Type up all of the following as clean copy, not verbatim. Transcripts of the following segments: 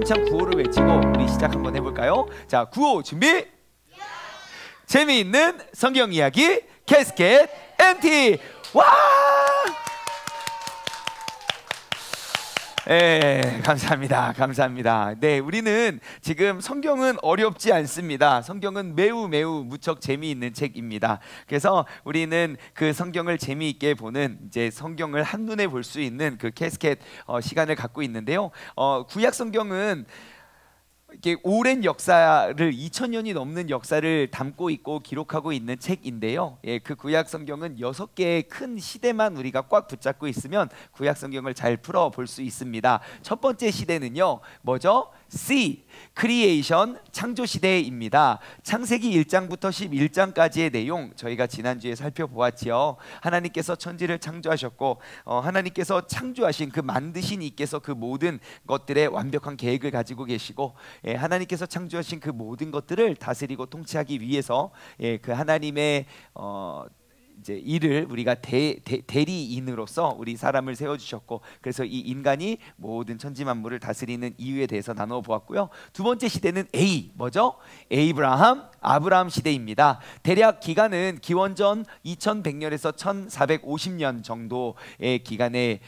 힘찬 구호를 외치고 우리 시작 한번 해볼까요? 자, 구호 준비! 재미있는 성경 이야기 캐스켓 MT! 와! 네, 감사합니다. 감사합니다. 네, 우리는 지금 성경은 어렵지 않습니다. 성경은 매우 무척 재미있는 책입니다. 그래서 우리는 그 성경을 재미있게 보는 이제 성경을 한눈에 볼 수 있는 그 캐스켓 시간을 갖고 있는데요. 구약 성경은 이렇게 오랜 역사를 2000년이 넘는 역사를 담고 있고 기록하고 있는 책인데요. 예, 그 구약 성경은 6개의 큰 시대만 우리가 꽉 붙잡고 있으면 구약 성경을 잘 풀어 볼 수 있습니다. 첫 번째 시대는요, 뭐죠? C, 크리에이션, 창조 시대입니다. 창세기 1장부터 11장까지의 내용 저희가 지난주에 살펴보았지요. 하나님께서 천지를 창조하셨고 하나님께서 창조하신 그 만드신 이께서 그 모든 것들의 완벽한 계획을 가지고 계시고, 하나님께서 창조하신 그 모든 것들을 다스리고 통치하기 위해서 그 하나님의 이제 이를 우리가 대리인으로서 우리 사람을 세워주셨고, 그래서 이 인간이 모든 천지 만물을 다스리는 이유에 대해서 나누어 보았고요. 두 번째 시대는 A, 뭐죠? 아브라함 시대입니다. 대략 기간은 기원전 2100년에서 1450년 정도의 기간에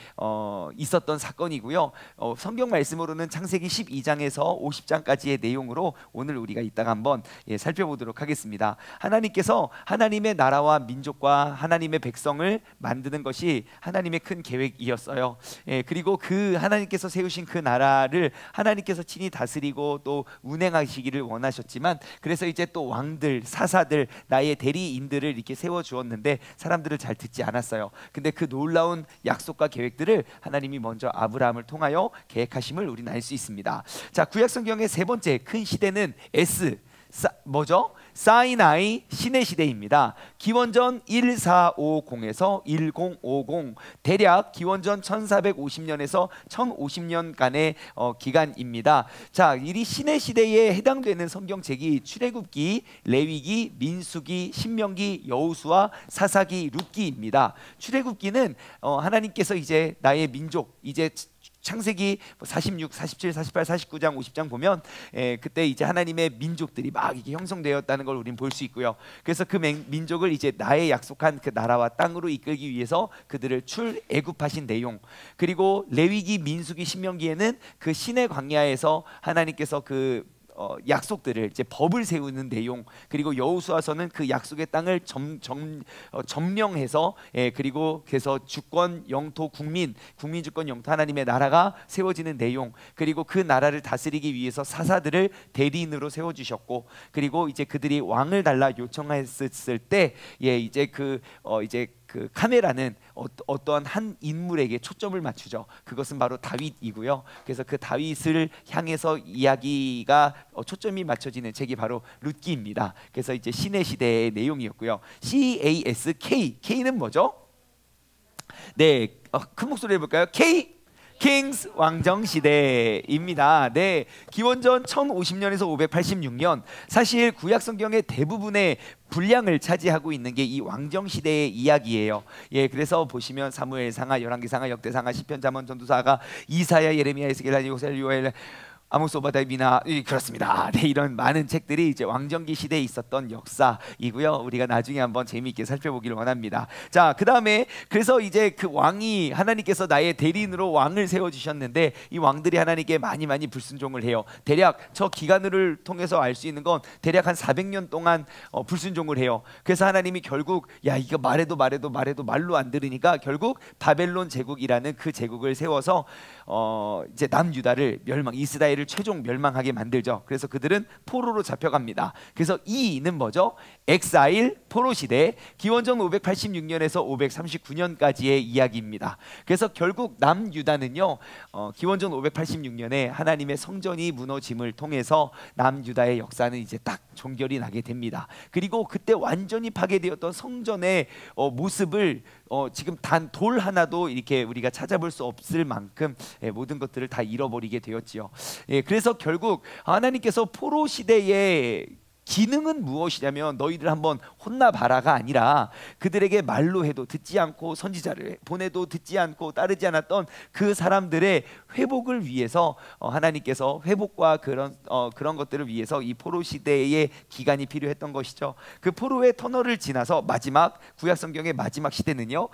있었던 사건이고요. 성경 말씀으로는 창세기 12장에서 50장까지의 내용으로 오늘 우리가 이따가 한번 살펴보도록 하겠습니다. 하나님께서 하나님의 나라와 민족과 하나님의 백성을 만드는 것이 하나님의 큰 계획이었어요. 그리고 그 하나님께서 세우신 그 나라를 하나님께서 친히 다스리고 또 운행하시기를 원하셨지만, 그래서 이제 또 왕들, 사사들, 나의 대리인들을 이렇게 세워주었는데 사람들을 잘 듣지 않았어요. 근데 그 놀라운 약속과 계획들을 하나님이 먼저 아브라함을 통하여 계획하심을 우리는 알 수 있습니다. 자, 구약 성경의 세 번째 큰 시대는 S, 뭐죠? 사이나이 신의 시대입니다. 기원전 1450에서 1050, 대략 기원전 1450년에서 1050년간의 기간입니다. 자, 이 신의 시대에 해당되는 성경책이 출애굽기, 레위기, 민수기, 신명기, 여호수아, 사사기, 룻기입니다. 출애굽기는 하나님께서 이제 나의 민족, 이제 창세기 46, 47, 48, 49장, 50장 보면 그때 이제 하나님의 민족들이 막 이렇게 형성되었다는 걸 우리는 볼 수 있고요. 그래서 그 민족을 이제 나의 약속한 그 나라와 땅으로 이끌기 위해서 그들을 출애굽하신 내용, 그리고 레위기, 민수기, 신명기에는 그 시내 광야에서 하나님께서 그 약속들을 이제 법을 세우는 내용, 그리고 여호수아서는 그 약속의 땅을 점령해서 그리고 그래서 주권, 영토, 국민 주권, 영토, 하나님의 나라가 세워지는 내용, 그리고 그 나라를 다스리기 위해서 사사들을 대리인으로 세워주셨고, 그리고 이제 그들이 왕을 달라 요청했을 때 이제 그 카메라는 어떠한 한 인물에게 초점을 맞추죠. 그것은 바로 다윗이고요. 그래서 그 다윗을 향해서 이야기가 초점이 맞춰지는 책이 바로 룻기입니다. 그래서 이제 신의 시대의 내용이었고요. CASK, K는 뭐죠? 네, 큰 목소리 해볼까요? K, 킹스 왕정 시대입니다. 네, 기원전 1050년에서 586년, 사실 구약 성경의 대부분의 분량을 차지하고 있는 게 이 왕정 시대의 이야기예요. 그래서 보시면 사무엘상하, 열왕기상하, 역대상하, 시편, 잠언, 전도사가, 이사야, 예레미야, 에스겔, 요엘, 요엘, 아모스, 오바댜, 미나, 그렇습니다. 네, 이런 많은 책들이 이제 왕정기 시대에 있었던 역사이고요. 우리가 나중에 한번 재미있게 살펴보기를 원합니다. 자, 그 다음에 그래서 이제 그 왕이, 하나님께서 나의 대리인으로 왕을 세워주셨는데 이 왕들이 하나님께 많이 불순종을 해요. 대략 저 기간을 통해서 알 수 있는 건 대략 한 400년 동안 불순종을 해요. 그래서 하나님이 결국 이거 말해도 말로 안 들으니까 결국 바벨론 제국이라는 그 제국을 세워서 이제 남유다를 이스라엘을 최종 멸망하게 만들죠. 그래서 그들은 포로로 잡혀갑니다. 그래서 이는 뭐죠? 엑사일, 포로 시대, 기원전 586년에서 539년까지의 이야기입니다. 그래서 결국 남유다는요, 기원전 586년에 하나님의 성전이 무너짐을 통해서 남유다의 역사는 이제 딱 종결이 나게 됩니다. 그리고 그때 완전히 파괴되었던 성전의 모습을 지금 단 돌 하나도 이렇게 우리가 찾아볼 수 없을 만큼 모든 것들을 다 잃어버리게 되었지요. 그래서 결국 하나님께서 포로 시대에 기능은 무엇이냐면 너희들 한번 혼나봐라가 아니라 그들에게 말로 해도 듣지 않고 선지자를 보내도 듣지 않고 따르지 않았던 그 사람들의 회복을 위해서 하나님께서 회복과 그런 것들을 위해서 이 포로 시대의 기간이 필요했던 것이죠. 그 포로의 터널을 지나서 마지막 구약 성경의 마지막 시대는요,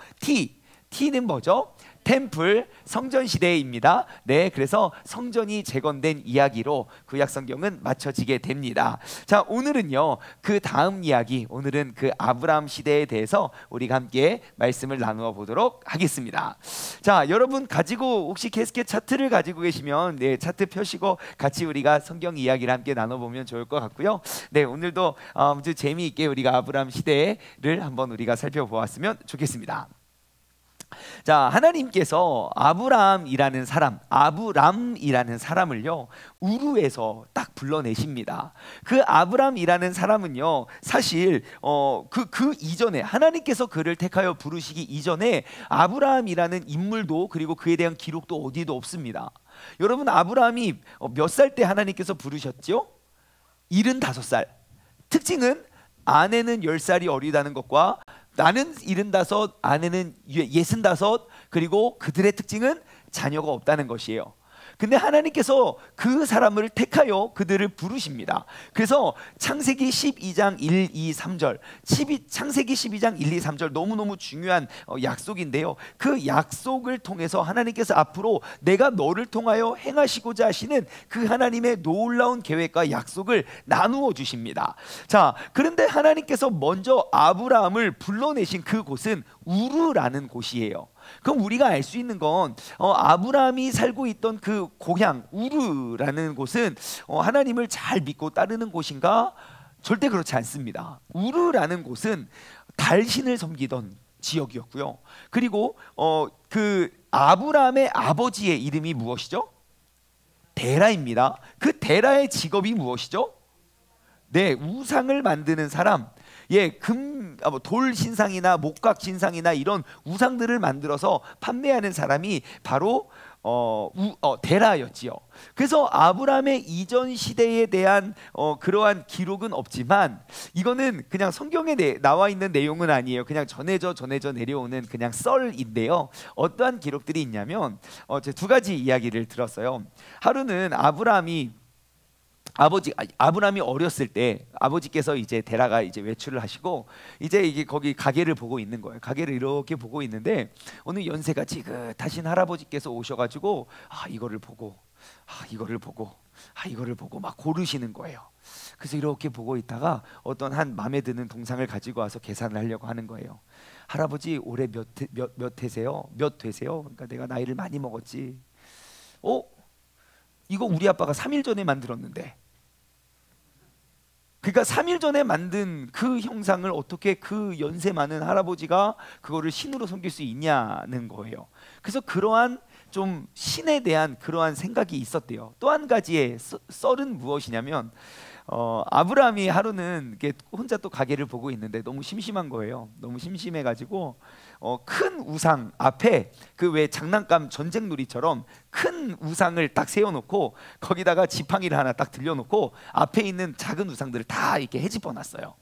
T는 뭐죠? 템플, 성전 시대입니다. 네, 그래서 성전이 재건된 이야기로 구약 성경은 맞춰지게 됩니다. 자, 오늘은요, 그 다음 이야기, 오늘은 그 아브라함 시대에 대해서 우리가 함께 말씀을 나누어 보도록 하겠습니다. 자, 여러분 가지고 혹시 캐스켓 차트를 가지고 계시면 네, 차트 펴시고 같이 우리가 성경 이야기를 함께 나눠보면 좋을 것 같고요. 네, 오늘도 아주 재미있게 우리가 아브라함 시대를 한번 우리가 살펴보았으면 좋겠습니다. 자, 하나님께서 아브람이라는 사람을요, 우르에서 딱 불러내십니다. 그 아브람이라는 사람은요, 사실 그 이전에 하나님께서 그를 택하여 부르시기 이전에 아브라함이라는 인물도 그리고 그에 대한 기록도 어디에도 없습니다. 여러분, 아브라함이 몇 살 때 하나님께서 부르셨죠? 75살. 특징은 아내는 10살이 어리다는 것과 나는 75, 아내는 65, 그리고 그들의 특징은 자녀가 없다는 것이에요. 근데 하나님께서 그 사람을 택하여 그들을 부르십니다. 그래서 창세기 12장 1, 2, 3절 창세기 12장 1, 2, 3절 너무너무 중요한 약속인데요, 그 약속을 통해서 하나님께서 앞으로 내가 너를 통하여 행하시고자 하시는 그 하나님의 놀라운 계획과 약속을 나누어 주십니다. 자, 그런데 하나님께서 먼저 아브라함을 불러내신 그곳은 우르라는 곳이에요. 그럼 우리가 알 수 있는 건 아브라함이 살고 있던 그 고향 우르라는 곳은 하나님을 잘 믿고 따르는 곳인가? 절대 그렇지 않습니다. 우르라는 곳은 달신을 섬기던 지역이었고요. 그리고 그 아브라함의 아버지의 이름이 무엇이죠? 데라입니다. 그 데라의 직업이 무엇이죠? 네, 우상을 만드는 사람. 예, 돌 신상이나 목각 신상이나 이런 우상들을 만들어서 판매하는 사람이 바로 데라였지요. 그래서 아브라함의 이전 시대에 대한 그러한 기록은 없지만 이거는 그냥 성경에 나와 있는 내용은 아니에요. 그냥 전해져 내려오는 그냥 썰인데요. 어떠한 기록들이 있냐면 제가 두 가지 이야기를 들었어요. 하루는 아브라함이 어렸을 때 아버지께서 이제 데라가 이제 외출을 하시고 이제 거기 가게를 보고 있는 거예요. 가게를 이렇게 보고 있는데 어느 연세가 지긋하신 할아버지께서 오셔가지고 이거를 보고 막 고르시는 거예요. 그래서 이렇게 보고 있다가 어떤 한 마음에 드는 동상을 가지고 와서 계산을 하려고 하는 거예요. 할아버지 올해 몇 되세요? 그러니까 내가 나이를 많이 먹었지. 이거 우리 아빠가 3일 전에 만들었는데, 그러니까 3일 전에 만든 그 형상을 어떻게 그 연세 많은 할아버지가 그거를 신으로 섬길 수 있냐는 거예요. 그래서 그러한 좀 신에 대한 그러한 생각이 있었대요. 또 한 가지의 썰은 무엇이냐면 아브라함이 하루는 혼자 또 가게를 보고 있는데 너무 심심한 거예요. 너무 심심해가지고 큰 우상 앞에 그 왜 장난감 전쟁놀이처럼 큰 우상을 딱 세워놓고 거기다가 지팡이를 하나 딱 들려놓고 앞에 있는 작은 우상들을 다 이렇게 헤집어 놨어요.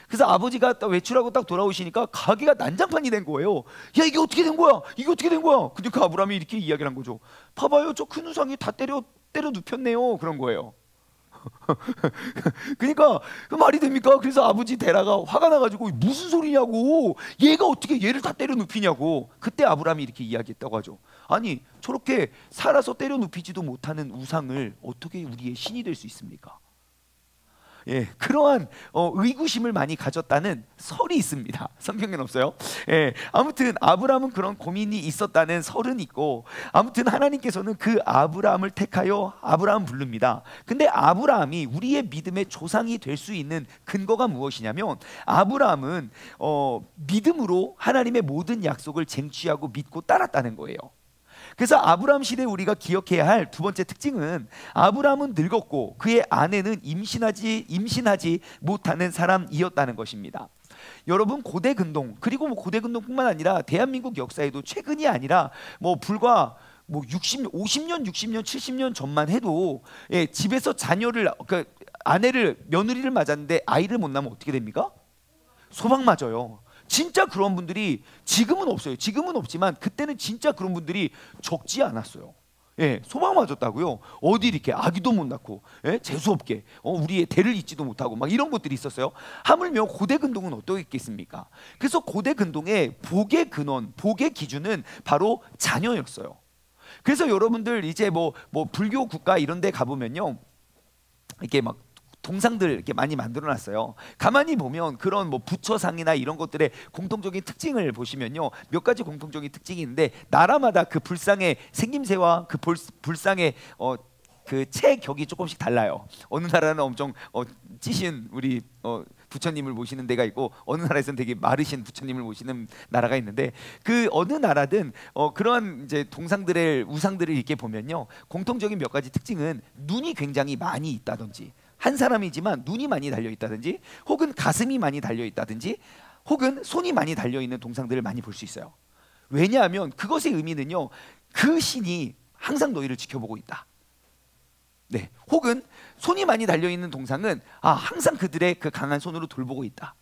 그래서 아버지가 딱 외출하고 딱 돌아오시니까 가게가 난장판이 된 거예요. 야, 이게 어떻게 된 거야? 그러니까 아브라함이 이렇게 이야기를 한 거죠. 봐봐요, 저 큰 우상이 다 때려 눕혔네요. 그런 거예요. 그러니까 그 말이 됩니까? 그래서 아버지 데라가 화가 나가지고 무슨 소리냐고, 얘가 어떻게 얘를 다 때려 눕히냐고. 그때 아브라함이 이렇게 이야기했다고 하죠. 아니, 저렇게 살아서 때려 눕히지도 못하는 우상을 어떻게 우리의 신이 될 수 있습니까? 예, 그러한 의구심을 많이 가졌다는 설이 있습니다. 성경에는 없어요. 예, 아무튼 아브라함은 그런 고민이 있었다는 설은 있고, 아무튼 하나님께서는 그 아브라함을 택하여 아브라함 부릅니다. 근데 아브라함이 우리의 믿음의 조상이 될 수 있는 근거가 무엇이냐면, 아브라함은 믿음으로 하나님의 모든 약속을 쟁취하고 믿고 따랐다는 거예요. 그래서 아브라함 시대에 우리가 기억해야 할 두 번째 특징은, 아브라함은 늙었고 그의 아내는 임신하지 못하는 사람이었다는 것입니다. 여러분, 고대 근동, 그리고 고대 근동뿐만 아니라 대한민국 역사에도 최근이 아니라 불과 50년, 60년, 70년 전만 해도 집에서 자녀를 며느리를 맞았는데 아이를 못 낳으면 어떻게 됩니까? 소방 맞아요. 진짜 그런 분들이 지금은 없어요. 지금은 없지만 그때는 진짜 그런 분들이 적지 않았어요. 예, 소방 맞았다고요. 어디 이렇게 아기도 못 낳고, 예? 재수 없게 우리의 대를 잇지도 못하고 막 이런 것들이 있었어요. 하물며 고대 근동은 어떻겠습니까? 그래서 고대 근동의 복의 근원, 복의 기준은 바로 자녀였어요. 그래서 여러분들 이제 뭐 불교 국가 이런 데 가보면요, 이렇게 막 동상들 이렇게 많이 만들어놨어요. 가만히 보면 그런 뭐 부처상이나 이런 것들의 공통적인 특징을 보시면요, 몇 가지 공통적인 특징이 있는데, 나라마다 그 불상의 생김새와 그 불상의 그 체격이 조금씩 달라요. 어느 나라는 엄청 찌신 우리 부처님을 모시는 데가 있고, 어느 나라에서는 되게 마르신 부처님을 모시는 나라가 있는데, 그 어느 나라든 그런 이제 동상들의 우상들을 이렇게 보면요, 공통적인 몇 가지 특징은 눈이 굉장히 많이 있다든지, 한 사람이지만 눈이 많이 달려 있다든지, 혹은 가슴이 많이 달려 있다든지, 혹은 손이 많이 달려 있는 동상들을 많이 볼 수 있어요. 왜냐하면 그것의 의미는요, 그 신이 항상 너희를 지켜보고 있다. 네, 혹은 손이 많이 달려 있는 동상은 항상 그들의 그 강한 손으로 돌보고 있다.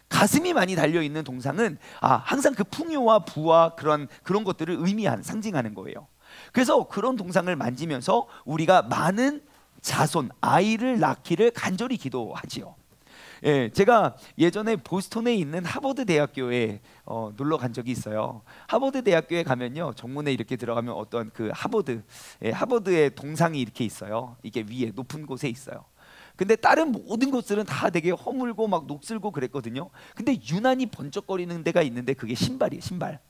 가슴이 많이 달려 있는 동상은 항상 그 풍요와 부와 그런 것들을 상징하는 거예요. 그래서 그런 동상을 만지면서 우리가 많은 자손, 아이를 낳기를 간절히 기도하지요. 예, 제가 예전에 보스턴에 있는 하버드 대학교에 놀러 간 적이 있어요. 하버드 대학교에 가면요, 정문에 이렇게 들어가면 어떤 그 하버드의 동상이 이렇게 있어요. 이게 위에 높은 곳에 있어요. 근데 다른 모든 곳들은 다 되게 허물고 막 녹슬고 그랬거든요. 근데 유난히 번쩍거리는 데가 있는데, 그게 신발이에요. 신발.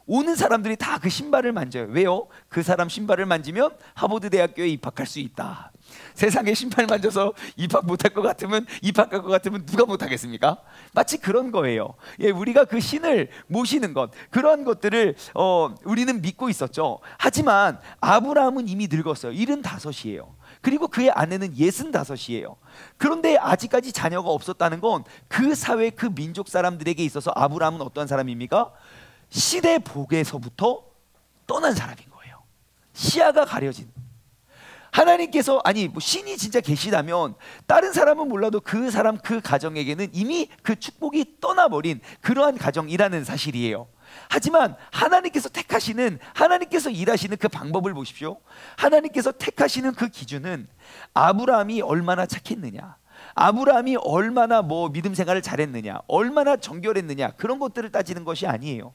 오는 사람들이 다 그 신발을 만져요. 왜요? 그 사람 신발을 만지면 하버드 대학교에 입학할 수 있다. 세상에 신발 만져서 입학 못할 것 같으면, 입학할 것 같으면 누가 못하겠습니까? 마치 그런 거예요. 예, 우리가 그 신을 모시는 것, 그런 것들을 우리는 믿고 있었죠. 하지만 아브라함은 이미 늙었어요. 75이에요. 그리고 그의 아내는 65이에요. 그런데 아직까지 자녀가 없었다는 건 그 사회, 그 민족 사람들에게 있어서 아브라함은 어떤 사람입니까? 신의 복에서부터 떠난 사람인 거예요. 시야가 가려진. 하나님께서, 신이 진짜 계시다면 다른 사람은 몰라도 그 사람, 그 가정에게는 이미 그 축복이 떠나버린 그러한 가정이라는 사실이에요. 하지만 하나님께서 택하시는, 하나님께서 일하시는 그 방법을 보십시오. 하나님께서 택하시는 그 기준은 아브라함이 얼마나 착했느냐, 아브라함이 얼마나 믿음 생활을 잘했느냐, 얼마나 정결했느냐, 그런 것들을 따지는 것이 아니에요.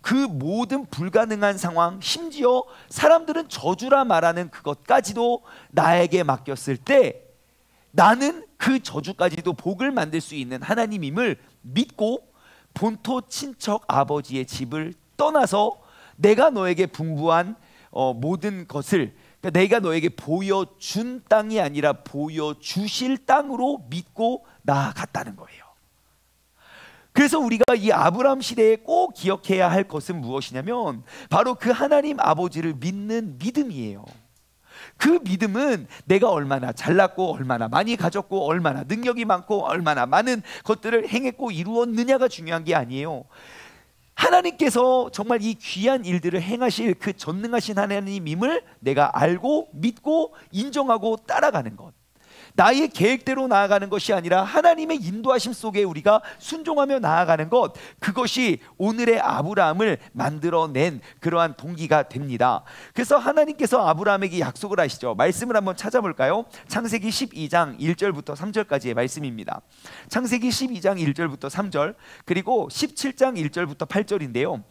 그 모든 불가능한 상황, 심지어 사람들은 저주라 말하는 그것까지도 나에게 맡겼을 때, 나는 그 저주까지도 복을 만들 수 있는 하나님임을 믿고 본토 친척 아버지의 집을 떠나서 내가 너에게 분부한 모든 것을, 그러니까 내가 너에게 보여준 땅이 아니라 보여주실 땅으로 믿고 나아갔다는 거예요. 그래서 우리가 이 아브라함 시대에 꼭 기억해야 할 것은 무엇이냐면, 바로 그 하나님 아버지를 믿는 믿음이에요. 그 믿음은 내가 얼마나 잘났고, 얼마나 많이 가졌고, 얼마나 능력이 많고, 얼마나 많은 것들을 행했고 이루었느냐가 중요한 게 아니에요. 하나님께서 정말 이 귀한 일들을 행하실 그 전능하신 하나님임을 내가 알고 믿고 인정하고 따라가는 것, 나의 계획대로 나아가는 것이 아니라 하나님의 인도하심 속에 우리가 순종하며 나아가는 것, 그것이 오늘의 아브라함을 만들어낸 그러한 동기가 됩니다. 그래서 하나님께서 아브라함에게 약속을 하시죠. 말씀을 한번 찾아볼까요? 창세기 12장 1절부터 3절까지의 말씀입니다. 창세기 12장 1절부터 3절, 그리고 17장 1절부터 8절인데요,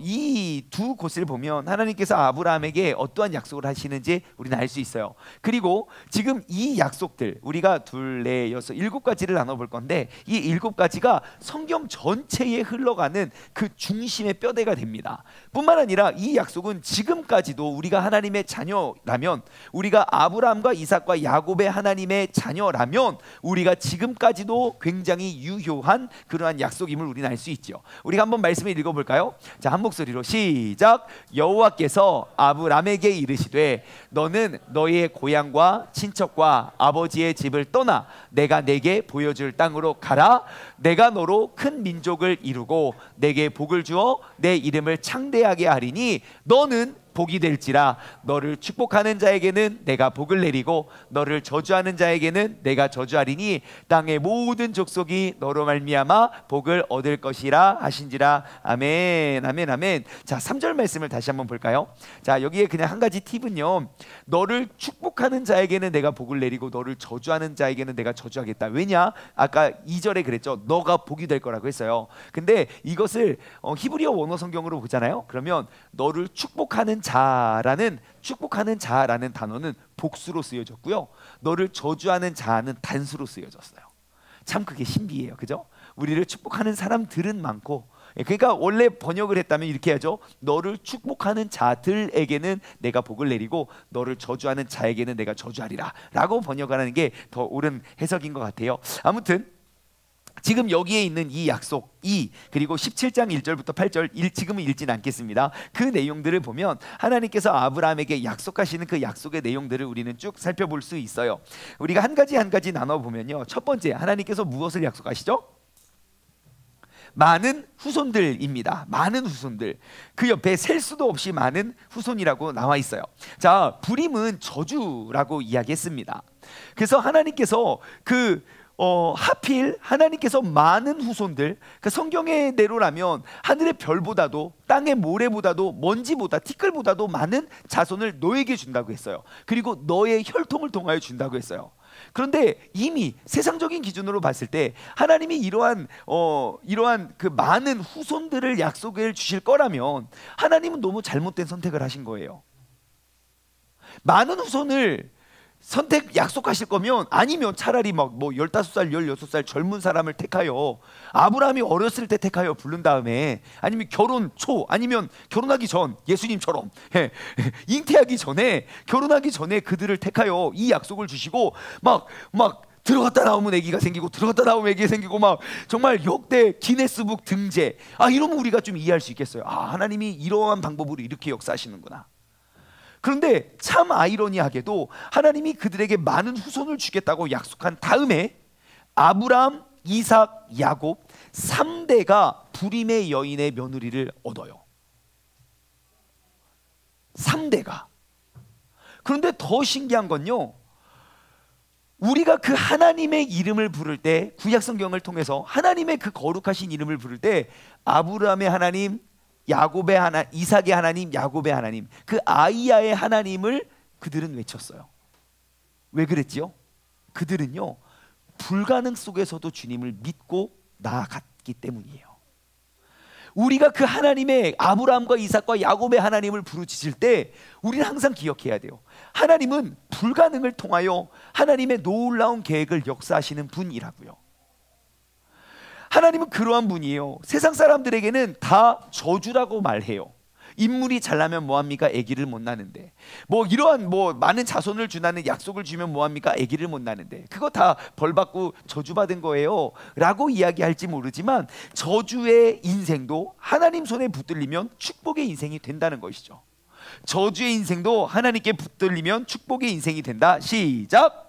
이 두 곳을 보면 하나님께서 아브라함에게 어떠한 약속을 하시는지 우리는 알 수 있어요. 그리고 지금 이 약속들, 우리가 둘, 넷, 여섯, 7가지를 나눠볼 건데, 이 7가지가 성경 전체에 흘러가는 그 중심의 뼈대가 됩니다. 뿐만 아니라 이 약속은 지금까지도 우리가 하나님의 자녀라면, 우리가 아브라함과 이삭과 야곱의 하나님의 자녀라면, 우리가 지금까지도 굉장히 유효한 그러한 약속임을 우리는 알 수 있죠. 우리가 한번 말씀을 읽어볼까요? 자, 한 목소리로 시작. 여호와께서 아브라함에게 이르시되 너는 너의 고향과 친척과 아버지의 집을 떠나 내가 내게 보여줄 땅으로 가라. 내가 너로 큰 민족을 이루고 내게 복을 주어 내 이름을 창대하게 하리니 너는 복이 될지라. 너를 축복하는 자에게는 내가 복을 내리고 너를 저주하는 자에게는 내가 저주하리니 땅의 모든 족속이 너로 말미암아 복을 얻을 것이라 하신지라. 아멘, 아멘, 아멘. 자, 3절 말씀을 다시 한번 볼까요? 자, 여기에 그냥 한 가지 팁은요, 너를 축복하는 자에게는 내가 복을 내리고 너를 저주하는 자에게는 내가 저주하겠다. 왜냐? 아까 2절에 그랬죠. 너가 복이 될 거라고 했어요. 근데 이것을 히브리어 원어 성경으로 보잖아요. 그러면 너를 축복하는 자라는 단어는 복수로 쓰여졌고요, 너를 저주하는 자는 단수로 쓰여졌어요. 참 그게 신비해요, 그죠? 우리를 축복하는 사람들은 많고, 그러니까 원래 번역을 했다면 이렇게 하죠. 너를 축복하는 자들에게는 내가 복을 내리고 너를 저주하는 자에게는 내가 저주하리라 라고 번역하는 게 더 옳은 해석인 것 같아요. 아무튼 지금 여기에 있는 이 약속, 그리고 17장 1절부터 8절 지금은 읽지는 않겠습니다. 그 내용들을 보면 하나님께서 아브라함에게 약속하시는 그 약속의 내용들을 우리는 쭉 살펴볼 수 있어요. 우리가 한 가지 나눠보면요, 첫 번째, 하나님께서 무엇을 약속하시죠? 많은 후손들입니다. 많은 후손들. 그 옆에 셀 수도 없이 많은 후손이라고 나와 있어요. 자, 불임은 저주라고 이야기했습니다. 그래서 하나님께서 하필 하나님께서 많은 후손들, 그 성경의 대로라면 하늘의 별보다도 땅의 모래보다도 먼지보다 티끌보다도 많은 자손을 너에게 준다고 했어요. 그리고 너의 혈통을 통하여 준다고 했어요. 그런데 이미 세상적인 기준으로 봤을 때 하나님이 이러한 그 많은 후손들을 약속을 주실 거라면 하나님은 너무 잘못된 선택을 하신 거예요. 많은 후손을 약속하실 거면, 아니면 차라리 막 15살, 16살 젊은 사람을 택하여 아브라함이 어렸을 때 택하여 부른 다음에, 아니면 아니면 결혼하기 전 예수님처럼 잉태하기 전에, 결혼하기 전에 그들을 택하여 이 약속을 주시고 막 들어갔다 나오면 아기가 생기고 들어갔다 나오면 아기가 생기고 막 정말 역대 기네스북 등재. 이러면 우리가 좀 이해할 수 있겠어요. 하나님이 이러한 방법으로 이렇게 역사하시는구나. 그런데 참 아이러니하게도 하나님이 그들에게 많은 후손을 주겠다고 약속한 다음에 아브라함, 이삭, 야곱 3대가 불임의 여인의 며느리를 얻어요. 3대가. 그런데 더 신기한 건요, 우리가 그 하나님의 이름을 부를 때, 구약성경을 통해서 하나님의 그 거룩하신 이름을 부를 때 아브라함의 하나님, 야곱의 하나님, 이삭의 하나님, 야곱의 하나님, 그 아이야의 하나님을 그들은 외쳤어요. 왜 그랬지요? 그들은요, 불가능 속에서도 주님을 믿고 나아갔기 때문이에요. 우리가 그 하나님의 아브라함과 이삭과 야곱의 하나님을 부르짖을 때 우리는 항상 기억해야 돼요. 하나님은 불가능을 통하여 하나님의 놀라운 계획을 역사하시는 분이라고요. 하나님은 그러한 분이에요. 세상 사람들에게는 다 저주라고 말해요. 인물이 잘나면 뭐합니까? 아기를 못 낳는데. 이러한 많은 자손을 주라는 약속을 주면 뭐합니까? 아기를 못 낳는데. 그거 다 벌받고 저주받은 거예요 라고 이야기할지 모르지만, 저주의 인생도 하나님 손에 붙들리면 축복의 인생이 된다는 것이죠. 저주의 인생도 하나님께 붙들리면 축복의 인생이 된다. 시작!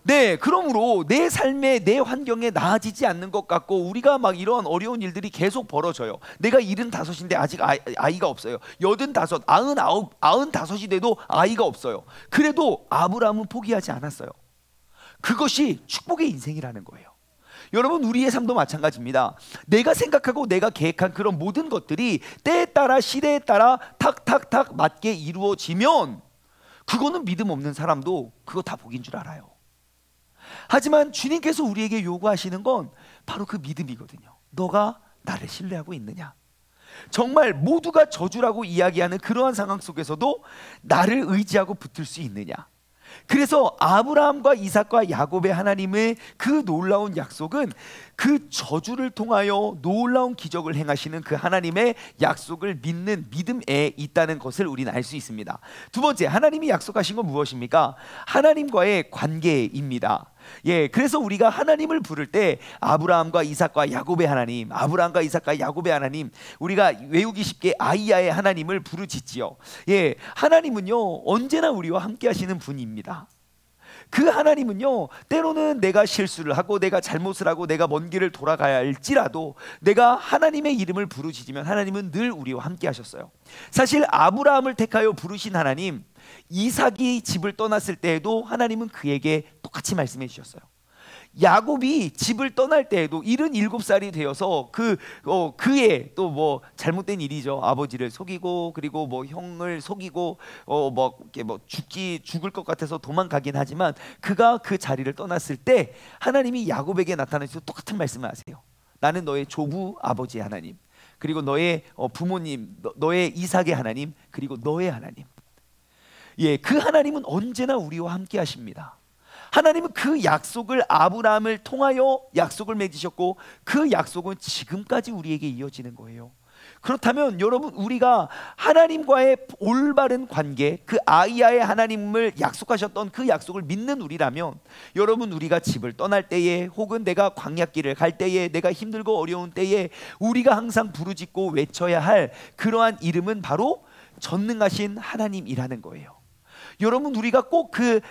네, 그러므로 내 삶에, 내 환경에 나아지지 않는 것 같고, 우리가 막 이런 어려운 일들이 계속 벌어져요. 내가 75인데 아직 아이가 없어요. 85, 99, 95이 돼도 아이가 없어요. 그래도 아브라함은 포기하지 않았어요. 그것이 축복의 인생이라는 거예요. 여러분, 우리의 삶도 마찬가지입니다. 내가 생각하고 내가 계획한 그런 모든 것들이 때에 따라, 시대에 따라 탁탁탁 맞게 이루어지면 그거는 믿음 없는 사람도 그거 다 복인 줄 알아요. 하지만 주님께서 우리에게 요구하시는 건 바로 그 믿음이거든요. 너가 나를 신뢰하고 있느냐? 정말 모두가 저주라고 이야기하는 그러한 상황 속에서도 나를 의지하고 붙을 수 있느냐? 그래서 아브라함과 이삭과 야곱의 하나님의 그 놀라운 약속은 그 저주를 통하여 놀라운 기적을 행하시는 그 하나님의 약속을 믿는 믿음에 있다는 것을 우리는 알 수 있습니다. 두 번째, 하나님이 약속하신 건 무엇입니까? 하나님과의 관계입니다. 그래서 우리가 하나님을 부를 때 아브라함과 이삭과 야곱의 하나님, 아브라함과 이삭과 야곱의 하나님, 우리가 외우기 쉽게 아이야의 하나님을 부르짖지요. 하나님은요 언제나 우리와 함께 하시는 분입니다. 그 하나님은요, 때로는 내가 실수를 하고 내가 잘못을 하고 내가 먼 길을 돌아가야 할지라도 내가 하나님의 이름을 부르짖으면 하나님은 늘 우리와 함께 하셨어요. 사실 아브라함을 택하여 부르신 하나님, 이삭이 집을 떠났을 때에도 하나님은 그에게 똑같이 말씀해 주셨어요. 야곱이 집을 떠날 때에도 77살이 되어서 그의 또 뭐 잘못된 일이죠. 아버지를 속이고 그리고 뭐 형을 속이고 죽을 것 같아서 도망가긴 하지만 그가 그 자리를 떠났을 때 하나님이 야곱에게 나타나셔서 똑같은 말씀을 하세요. 나는 너의 조부 아버지의 하나님, 그리고 너의 부모님, 너의 이삭의 하나님, 그리고 너의 하나님. 예, 그 하나님은 언제나 우리와 함께 하십니다. 하나님은 그 약속을 아브라함을 통하여 약속을 맺으셨고 그 약속은 지금까지 우리에게 이어지는 거예요. 그렇다면 여러분, 우리가 하나님과의 올바른 관계, 그 아이야의 하나님을 약속하셨던 그 약속을 믿는 우리라면, 여러분, 우리가 집을 떠날 때에 혹은 내가 광야길을 갈 때에 내가 힘들고 어려운 때에 우리가 항상 부르짖고 외쳐야 할 그러한 이름은 바로 전능하신 하나님이라는 거예요. 여러분, 우리가 꼭 그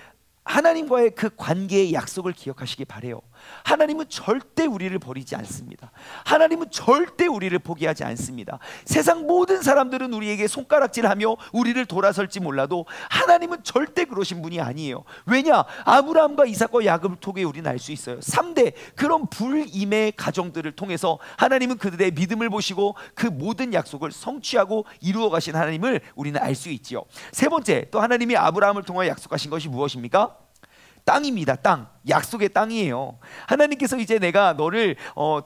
하나님과의 그 관계의 약속을 기억하시기 바래요. 하나님은 절대 우리를 버리지 않습니다. 하나님은 절대 우리를 포기하지 않습니다. 세상 모든 사람들은 우리에게 손가락질하며 우리를 돌아설지 몰라도 하나님은 절대 그러신 분이 아니에요. 왜냐? 아브라함과 이삭과 야곱을 통해 우리는 알 수 있어요. 3대 그런 불임의 가정들을 통해서 하나님은 그들의 믿음을 보시고 그 모든 약속을 성취하고 이루어 가신 하나님을 우리는 알 수 있지요. 세 번째, 또 하나님이 아브라함을 통해 약속하신 것이 무엇입니까? 땅입니다. 땅, 약속의 땅이에요. 하나님께서 이제 내가 너를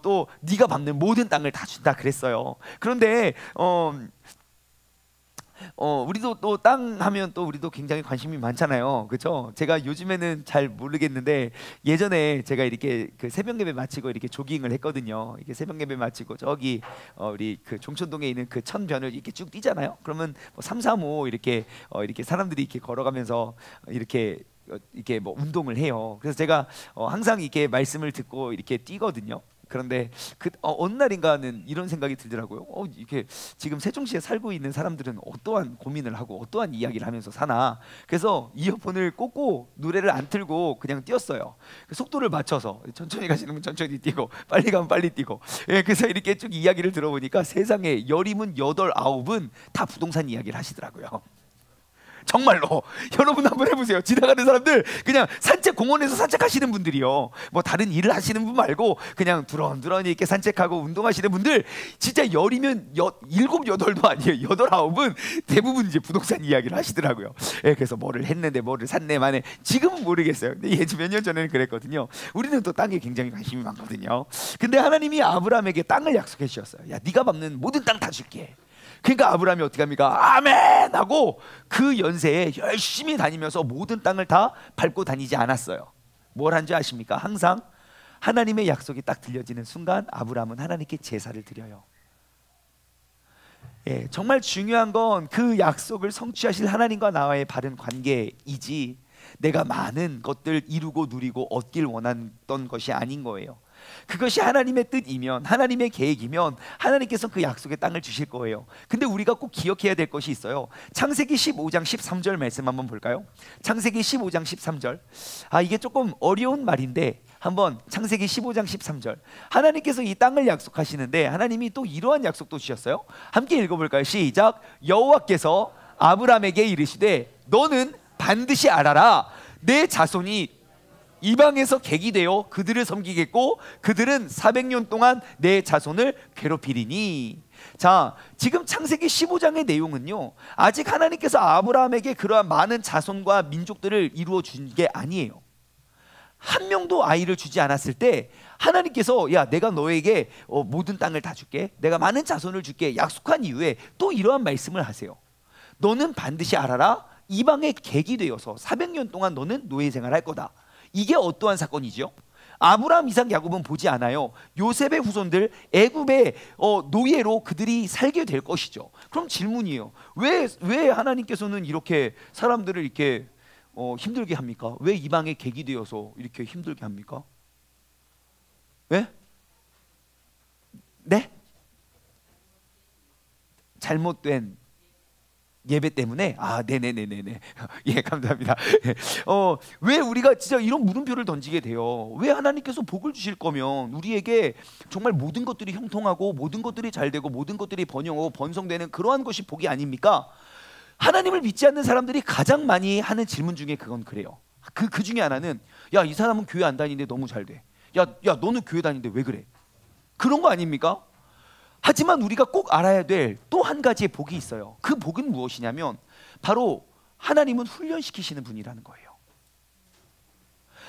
또 네가 밟는 모든 땅을 다 준다 그랬어요. 그런데 우리도 또 땅 하면 또 우리도 굉장히 관심이 많잖아요. 그렇죠? 제가 요즘에는 잘 모르겠는데 예전에 제가 이렇게 그 새벽 예배 마치고 이렇게 조깅을 했거든요. 이게 새벽 예배 마치고 저기 우리 그 종촌동에 있는 그 천변을 이렇게 쭉 뛰잖아요. 그러면 뭐 3, 4, 5 이렇게 사람들이 이렇게 걸어가면서 이렇게 뭐 운동을 해요. 그래서 제가 항상 이렇게 말씀을 듣고 이렇게 뛰거든요. 그런데 어느 날인가는 이런 생각이 들더라고요. 이렇게 지금 세종시에 살고 있는 사람들은 어떠한 고민을 하고 어떠한 이야기를 하면서 사나. 그래서 이어폰을 꽂고 노래를 안 틀고 그냥 뛰었어요. 속도를 맞춰서 천천히 가시는 분 천천히 뛰고 빨리 가면 빨리 뛰고. 예, 그래서 이렇게 쭉 이야기를 들어보니까 세상에 여림은 8, 9은 다 부동산 이야기를 하시더라고요. 정말로 여러분 한번 해보세요. 지나가는 사람들, 그냥 산책, 공원에서 산책하시는 분들이요, 뭐 다른 일을 하시는 분 말고 그냥 두런두런히 이렇게 산책하고 운동하시는 분들, 진짜 열이면 7, 8도 아니에요. 8, 9은 대부분 이제 부동산 이야기를 하시더라고요. 예, 그래서 뭐를 했는데 뭐를 샀네 마네. 지금은 모르겠어요. 근데 몇 년 전에는 그랬거든요. 우리는 또 땅에 굉장히 관심이 많거든요. 근데 하나님이 아브라함에게 땅을 약속해 주셨어요. 야, 네가 밟는 모든 땅 다 줄게. 그러니까 아브라함이 어떻게 합니까? 아멘! 하고 그 연세에 열심히 다니면서 모든 땅을 다 밟고 다니지 않았어요. 뭘 한지 아십니까? 항상 하나님의 약속이 딱 들려지는 순간 아브라함은 하나님께 제사를 드려요. 예, 정말 중요한 건 그 약속을 성취하실 하나님과 나와의 바른 관계이지 내가 많은 것들 이루고 누리고 얻길 원했던 것이 아닌 거예요. 그것이 하나님의 뜻이면, 하나님의 계획이면 하나님께서 그 약속의 땅을 주실 거예요. 근데 우리가 꼭 기억해야 될 것이 있어요. 창세기 15장 13절 말씀 한번 볼까요? 창세기 15장 13절. 이게 조금 어려운 말인데 한번 창세기 15장 13절. 하나님께서 이 땅을 약속하시는데 하나님이 또 이러한 약속도 주셨어요. 함께 읽어볼까요? 시작. 여호와께서 아브라함에게 이르시되 너는 반드시 알아라. 내 자손이 이방에서 객이 되어 그들을 섬기겠고 그들은 400년 동안 내 자손을 괴롭히리니. 자, 지금 창세기 15장의 내용은요, 아직 하나님께서 아브라함에게 그러한 많은 자손과 민족들을 이루어 준 게 아니에요. 한 명도 아이를 주지 않았을 때 하나님께서 야, 내가 너에게 모든 땅을 다 줄게, 내가 많은 자손을 줄게 약속한 이후에 또 이러한 말씀을 하세요. 너는 반드시 알아라. 이방의 객이 되어서 400년 동안 너는 노예 생활할 거다. 이게 어떠한 사건이죠? 아브라함, 이삭, 야곱은 보지 않아요. 요셉의 후손들 애굽의 노예로 그들이 살게 될 것이죠. 그럼 질문이에요. 왜 하나님께서는 이렇게 사람들을 이렇게 힘들게 합니까? 왜 이방의 객이 되어서 이렇게 힘들게 합니까? 왜? 네? 잘못된 예배 때문에? 아, 네네네네네. 예, 감사합니다. 왜 우리가 진짜 이런 물음표를 던지게 돼요? 왜 하나님께서 복을 주실 거면 우리에게 정말 모든 것들이 형통하고 모든 것들이 잘 되고 모든 것들이 번영하고 번성되는 그러한 것이 복이 아닙니까? 하나님을 믿지 않는 사람들이 가장 많이 하는 질문 중에 그건 그래요. 그 중에 하나는, 야, 이 사람은 교회 안 다니는데 너무 잘 돼. 야, 너는 교회 다니는데 왜 그래? 그런 거 아닙니까? 하지만 우리가 꼭 알아야 될 또 한 가지의 복이 있어요. 그 복은 무엇이냐면 바로 하나님은 훈련시키시는 분이라는 거예요.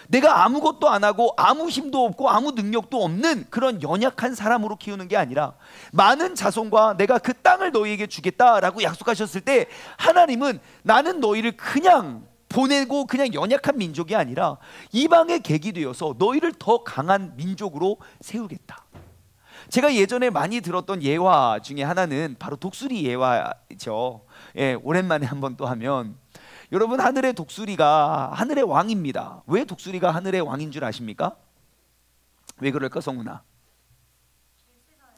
내가 아무것도 안 하고 아무 힘도 없고 아무 능력도 없는 그런 연약한 사람으로 키우는 게 아니라 많은 자손과 내가 그 땅을 너희에게 주겠다라고 약속하셨을 때 하나님은 나는 너희를 그냥 보내고 그냥 연약한 민족이 아니라 이방의 객이 되어서 너희를 더 강한 민족으로 세우겠다. 제가 예전에 많이 들었던 예화 중에 하나는 바로 독수리 예화죠. 예, 오랜만에 한번 또 하면, 여러분, 하늘의 독수리가 하늘의 왕입니다. 왜 독수리가 하늘의 왕인 줄 아십니까? 왜 그럴까, 성훈아?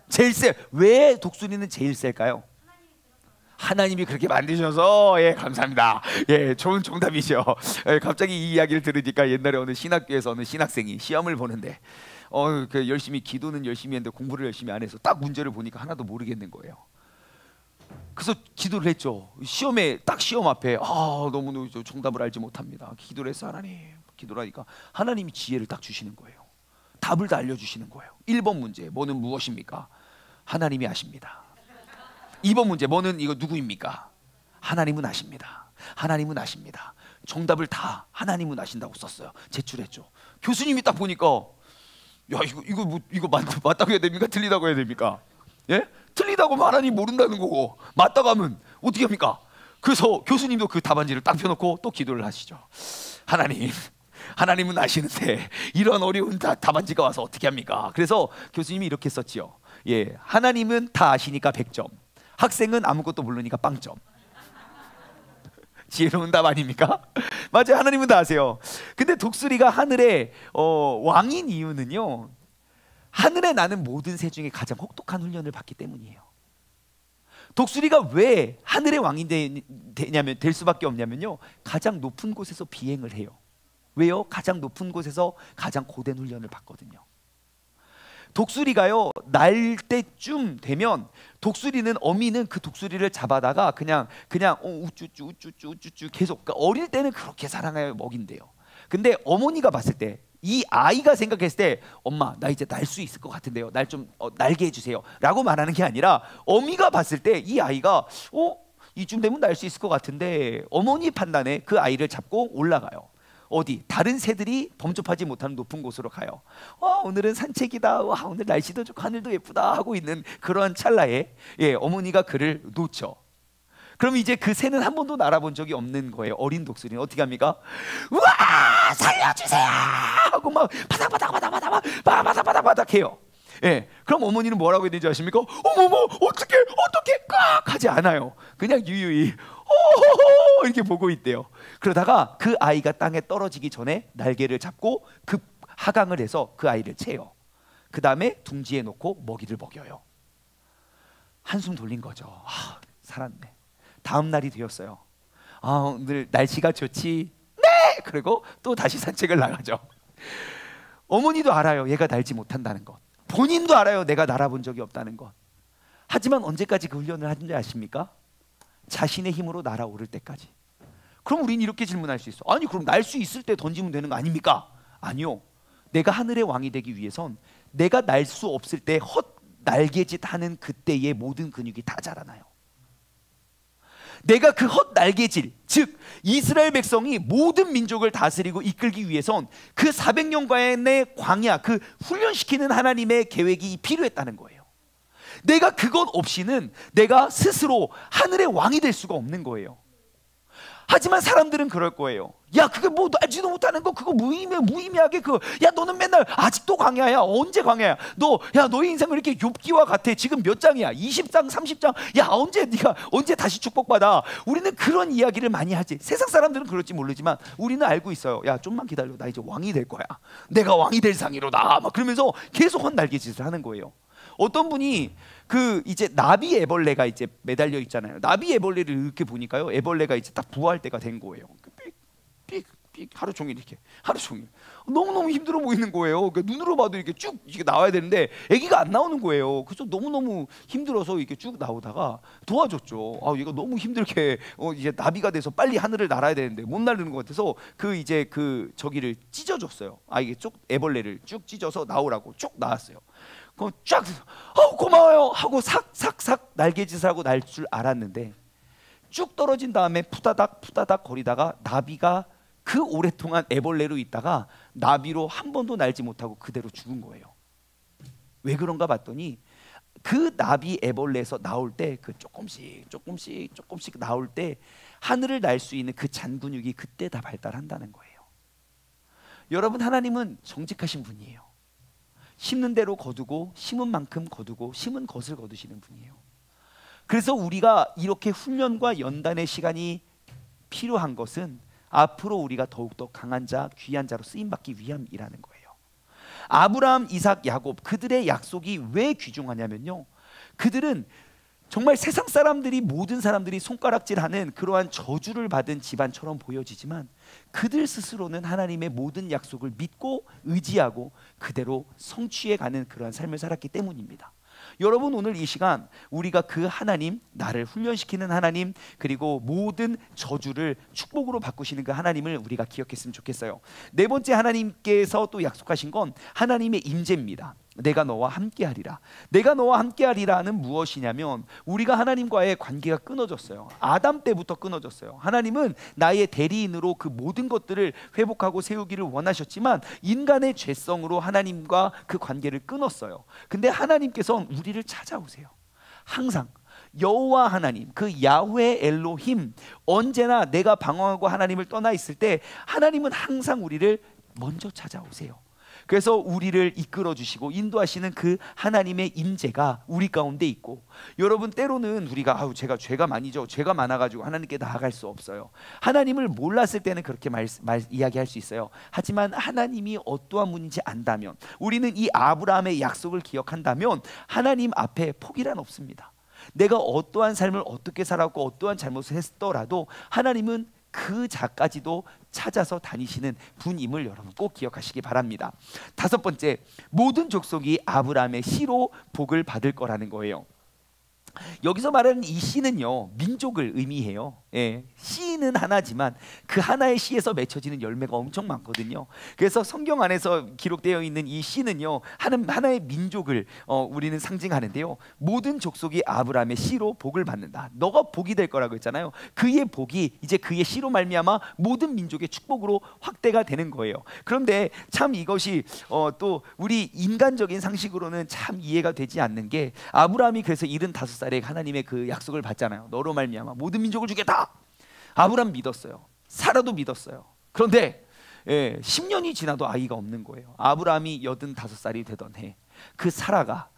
제일 세. 왜 독수리는 제일 셀까요? 하나님이 그렇게 만드셔서. 예, 감사합니다. 예, 좋은 정답이죠. 예, 갑자기 이 이야기를 들으니까 옛날에 어느 신학교에서 어느 신학생이 시험을 보는데 그 열심히 기도는 열심히 했는데 공부를 열심히 안 해서 딱 문제를 보니까 하나도 모르겠는 거예요. 그래서 기도를 했죠. 시험에 딱 시험 앞에 너무 정답을 알지 못합니다. 기도를 했어. 하나님. 기도를 하니까 하나님이 지혜를 딱 주시는 거예요. 답을 다 알려주시는 거예요. 1번 문제, 뭐는 무엇입니까? 하나님이 아십니다. 2번 문제, 뭐는 이거 누구입니까? 하나님은 아십니다. 하나님은 아십니다. 정답을 다 하나님은 아신다고 썼어요. 제출했죠. 교수님이 딱 보니까, 야, 이거 맞다고 해야 됩니까? 틀리다고 해야 됩니까? 예? 틀리다고 하면 하나님 모른다는 거고, 맞다고 하면 어떻게 합니까? 그래서 교수님도 그 답안지를 딱 펴놓고 또 기도를 하시죠. 하나님은 아시는데 이런 어려운 답안지가 와서 어떻게 합니까? 그래서 교수님이 이렇게 썼지요. 예, 하나님은 다 아시니까 100점, 학생은 아무것도 모르니까 0점. 지혜로운 답 아닙니까? 맞아요. 하나님은 다 아세요. 근데 독수리가 하늘의 왕인 이유는요, 하늘에 나는 모든 새 중에 가장 혹독한 훈련을 받기 때문이에요. 독수리가 왜 하늘의 왕이 될 수밖에 없냐면요, 가장 높은 곳에서 비행을 해요. 왜요? 가장 높은 곳에서 가장 고된 훈련을 받거든요. 독수리가요, 날 때쯤 되면 어미는 그 독수리를 잡아다가 그냥 우쭈쭈 계속, 그러니까 어릴 때는 그렇게 사랑하여 먹인대요. 근데 어머니가 봤을 때, 이 아이가 생각했을 때, 엄마, 나 이제 날 수 있을 것 같은데요, 날 좀 날게 해주세요 라고 말하는 게 아니라, 어미가 봤을 때 이 아이가 이쯤 되면 날 수 있을 것 같은데, 어머니 판단에 그 아이를 잡고 올라가요. 어디? 다른 새들이 범접하지 못하는 높은 곳으로 가요. 오늘은 산책이다. 오늘 날씨도 좋고 하늘도 예쁘다 하고 있는 그러한 찰나에, 예, 어머니가 그를 놓죠. 그럼 이제 그 새는 한 번도 날아본 적이 없는 거예요. 어린 독수리는 어떻게 합니까? 우와, 살려주세요 하고 막 바닥바닥 해요. 예, 그럼 어머니는 뭐라고 했는지 아십니까? 어머머, 어떻게 꽉 하지 않아요. 그냥 유유히 이렇게 보고 있대요. 그러다가 그 아이가 땅에 떨어지기 전에 날개를 잡고 급 하강을 해서 그 아이를 채요. 그 다음에 둥지에 놓고 먹이를 먹여요. 한숨 돌린 거죠. 살았네. 다음 날이 되었어요. 오늘 날씨가 좋지? 네! 그리고 또 다시 산책을 나가죠. 어머니도 알아요, 얘가 날지 못한다는 것. 본인도 알아요, 내가 날아본 적이 없다는 것. 하지만 언제까지 그 훈련을 하는지 아십니까? 자신의 힘으로 날아오를 때까지. 그럼 우린 이렇게 질문할 수 있어. 아니, 그럼 날 수 있을 때 던지면 되는 거 아닙니까? 아니요. 내가 하늘의 왕이 되기 위해선 내가 날 수 없을 때 헛 날개짓 하는 그때의 모든 근육이 다 자라나요. 내가 그 헛 날개질, 즉 이스라엘 백성이 모든 민족을 다스리고 이끌기 위해선 그 400년간의 광야, 그 훈련시키는 하나님의 계획이 필요했다는 거예요. 내가 그것 없이는 내가 스스로 하늘의 왕이 될 수가 없는 거예요. 하지만 사람들은 그럴 거예요. 야, 그게 뭐 날지도 못하는 거, 그거 무의미하게 야, 너는 맨날 아직도 광야야. 언제 광야야? 너의 인생은 이렇게 욥기와 같아. 지금 몇 장이야? 20장, 30장. 야, 네가 언제 다시 축복받아? 우리는 그런 이야기를 많이 하지. 세상 사람들은 그럴지 모르지만 우리는 알고 있어요. 야, 좀만 기다려. 나 이제 왕이 될 거야. 내가 왕이 될 상이로다. 막 그러면서 계속 헛날개짓을 하는 거예요. 어떤 분이 그 이제 나비 애벌레가 이제 매달려 있잖아요. 나비 애벌레를 이렇게 보니까요, 애벌레가 이제 딱 부화할 때가 된 거예요. 삑 하루 종일 이렇게 하루 종일 너무너무 힘들어 보이는 거예요. 그러니까 눈으로 봐도 이렇게 쭉 이게 나와야 되는데 아기가 안 나오는 거예요. 그래서 너무너무 힘들어서 이렇게 쭉 나오다가 도와줬죠. 아, 이거 너무 힘들게 이제 나비가 돼서 빨리 하늘을 날아야 되는데 못 날르는 것 같아서 그 이제 그 저기를 찢어줬어요. 아, 이게 쭉 애벌레를 쭉 찢어서 나오라고 쭉 나왔어요. 그럼 쫙 고마워요 하고 삭삭삭 날개짓을 하고 날 줄 알았는데 쭉 떨어진 다음에 푸다닥 거리다가 나비가 그 오랫동안 애벌레로 있다가 나비로 한 번도 날지 못하고 그대로 죽은 거예요. 왜 그런가 봤더니 그 나비 애벌레에서 나올 때 그 조금씩 나올 때 하늘을 날 수 있는 그 잔근육이 그때 다 발달한다는 거예요. 여러분, 하나님은 정직하신 분이에요. 심는 대로 거두고 심은 만큼 거두고 심은 것을 거두시는 분이에요. 그래서 우리가 이렇게 훈련과 연단의 시간이 필요한 것은 앞으로 우리가 더욱더 강한 자, 귀한 자로 쓰임받기 위함이라는 거예요. 아브라함, 이삭, 야곱 그들의 약속이 왜 귀중하냐면요, 그들은 정말 세상 사람들이 모든 사람들이 손가락질하는 그러한 저주를 받은 집안처럼 보여지지만 그들 스스로는 하나님의 모든 약속을 믿고 의지하고 그대로 성취해가는 그러한 삶을 살았기 때문입니다. 여러분, 오늘 이 시간 우리가 그 하나님, 나를 훈련시키는 하나님, 그리고 모든 저주를 축복으로 바꾸시는 그 하나님을 우리가 기억했으면 좋겠어요. 네 번째, 하나님께서 또 약속하신 건 하나님의 임재입니다. 내가 너와 함께하리라. 내가 너와 함께하리라는 무엇이냐면 우리가 하나님과의 관계가 끊어졌어요. 아담 때부터 끊어졌어요. 하나님은 나의 대리인으로 그 모든 것들을 회복하고 세우기를 원하셨지만 인간의 죄성으로 하나님과 그 관계를 끊었어요. 근데 하나님께서는 우리를 찾아오세요. 항상 여호와 하나님, 그 야훼 엘로힘, 언제나 내가 방황하고 하나님을 떠나 있을 때 하나님은 항상 우리를 먼저 찾아오세요. 그래서 우리를 이끌어 주시고 인도하시는 그 하나님의 임재가 우리 가운데 있고, 여러분, 때로는 우리가 제가 죄가 많이죠. 죄가 많아가지고 하나님께 나아갈 수 없어요. 하나님을 몰랐을 때는 그렇게 이야기할 수 있어요. 하지만 하나님이 어떠한 분인지 안다면, 우리는 이 아브라함의 약속을 기억한다면 하나님 앞에 포기란 없습니다. 내가 어떠한 삶을 어떻게 살았고 어떠한 잘못을 했더라도 하나님은 그 자까지도 찾아서 다니시는 분임을 여러분 꼭 기억하시기 바랍니다. 다섯 번째, 모든 족속이 아브라함의 씨로 복을 받을 거라는 거예요. 여기서 말하는 이 씨는요, 민족을 의미해요. 예, 씨는 하나지만 그 하나의 씨에서 맺혀지는 열매가 엄청 많거든요. 그래서 성경 안에서 기록되어 있는 이 씨는요, 하나의 민족을 우리는 상징하는데요, 모든 족속이 아브라함의 씨로 복을 받는다. 너가 복이 될 거라고 했잖아요. 그의 복이 이제 그의 씨로 말미암아 모든 민족의 축복으로 확대가 되는 거예요. 그런데 참 이것이 또 우리 인간적인 상식으로는 참 이해가 되지 않는 게, 아브라함이 그래서 75살에 하나님의 그 약속을 받잖아요. 너로 말미암아 모든 민족을 주겠다. 아브라함 믿었어요. 사라도 믿었어요. 그런데 10년이 지나도 아이가 없는 거예요. 아브라함이 85살이 되던 해, 그 사라가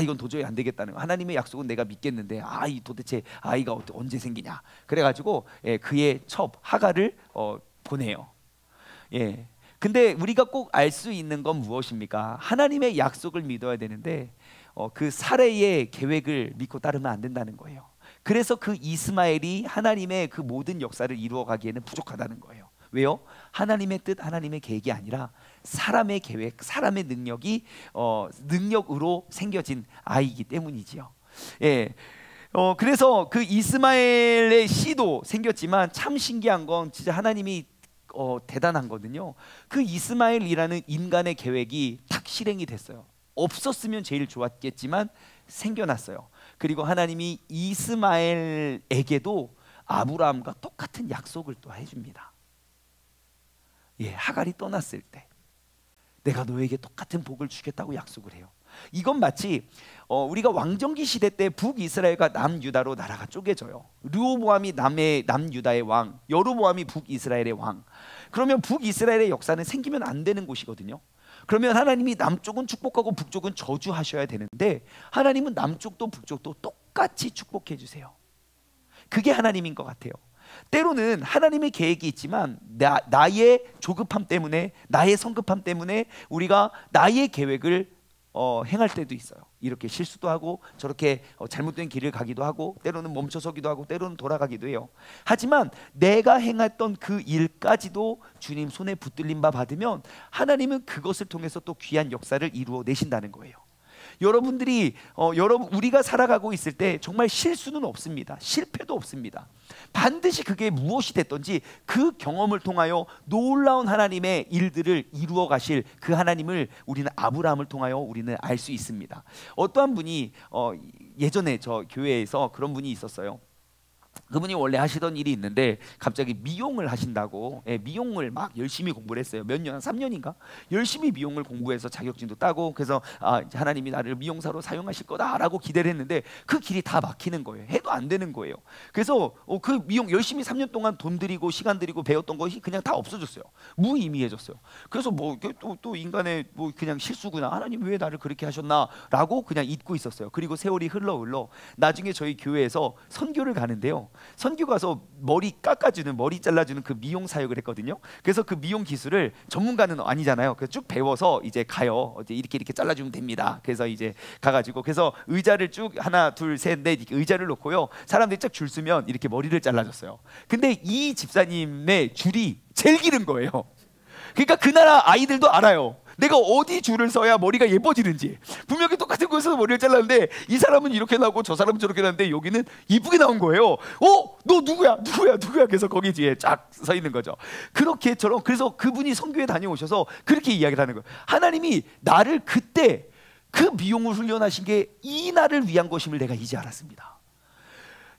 이건 도저히 안 되겠다는 거. 하나님의 약속은 내가 믿겠는데 도대체 아이가 언제 생기냐. 그래가지고 그의 첩 하갈을 보내요. 근데 우리가 꼭 알 수 있는 건 무엇입니까? 하나님의 약속을 믿어야 되는데 그 사례의 계획을 믿고 따르면 안 된다는 거예요. 그래서 그 이스마엘이 하나님의 그 모든 역사를 이루어가기에는 부족하다는 거예요. 왜요? 하나님의 뜻, 하나님의 계획이 아니라 사람의 계획, 사람의 능력으로 생겨진 아이이기 때문이지요. 그래서 그 이스마엘의 씨도 생겼지만 참 신기한 건 진짜 하나님이 대단한거든요. 그 이스마엘이라는 인간의 계획이 딱 실행이 됐어요. 없었으면 제일 좋았겠지만 생겨났어요. 그리고 하나님이 이스마엘에게도 아브라함과 똑같은 약속을 또 해줍니다. 하갈이 떠났을 때 내가 너에게 똑같은 복을 주겠다고 약속을 해요. 이건 마치 우리가 왕정기 시대 때 북이스라엘과 남유다로 나라가 쪼개져요. 르호보암이 남유다의 왕, 여로보암이 북이스라엘의 왕. 그러면 북이스라엘의 역사는 생기면 안 되는 곳이거든요. 그러면 하나님이 남쪽은 축복하고 북쪽은 저주하셔야 되는데 하나님은 남쪽도 북쪽도 똑같이 축복해 주세요. 그게 하나님인 것 같아요. 때로는 하나님의 계획이 있지만 나의 조급함 때문에, 나의 성급함 때문에 우리가 나의 계획을 행할 때도 있어요. 이렇게 실수도 하고 저렇게 잘못된 길을 가기도 하고 때로는 멈춰서기도 하고 때로는 돌아가기도 해요. 하지만 내가 행했던 그 일까지도 주님 손에 붙들림 바 받으면 하나님은 그것을 통해서 또 귀한 역사를 이루어 내신다는 거예요. 여러분들이 우리가 살아가고 있을 때 정말 실수는 없습니다. 실패도 없습니다. 반드시 그게 무엇이 됐든지 그 경험을 통하여 놀라운 하나님의 일들을 이루어 가실 그 하나님을 우리는 아브라함을 통하여 우리는 알 수 있습니다. 어떠한 분이 예전에 저 교회에서 그런 분이 있었어요. 그분이 원래 하시던 일이 있는데 갑자기 미용을 하신다고, 미용을 막 열심히 공부를 했어요. 몇 년, 3년인가? 열심히 미용을 공부해서 자격증도 따고, 그래서 하나님이 나를 미용사로 사용하실 거다라고 기대를 했는데 그 길이 다 막히는 거예요. 해도 안 되는 거예요. 그래서 그 미용 열심히 3년 동안 돈 들이고 시간 들이고 배웠던 것이 그냥 다 없어졌어요. 무의미해졌어요. 그래서 또 인간의 그냥 실수구나, 하나님 왜 나를 그렇게 하셨나라고 그냥 잊고 있었어요. 그리고 세월이 흘러 나중에 저희 교회에서 선교를 가는데요, 선교 가서 머리 깎아주는, 머리 잘라주는 그 미용 사역을 했거든요. 그래서 그 미용 기술을 전문가는 아니잖아요. 그래서 쭉 배워서 이제 가요. 이제 이렇게 잘라주면 됩니다. 그래서 이제 가가지고, 그래서 의자를 쭉 하나 둘 셋 넷 의자를 놓고요, 사람들이 쫙 줄 서면 이렇게 머리를 잘라줬어요. 근데 이 집사님의 줄이 제일 길은 거예요. 그러니까 그 나라 아이들도 알아요. 내가 어디 줄을 서야 머리가 예뻐지는지. 분명히 똑같은 곳에서 머리를 잘랐는데 이 사람은 이렇게 나오고 저 사람은 저렇게 나왔는데 여기는 이쁘게 나온 거예요. 너 누구야? 그래서 거기 뒤에 쫙 서 있는 거죠. 그렇게처럼, 그래서 그분이 선교에 다녀오셔서 그렇게 이야기를 하는 거예요. 하나님이 나를 그때 그 미용을 훈련하신 게 이 날을 위한 것임을 내가 이제 알았습니다.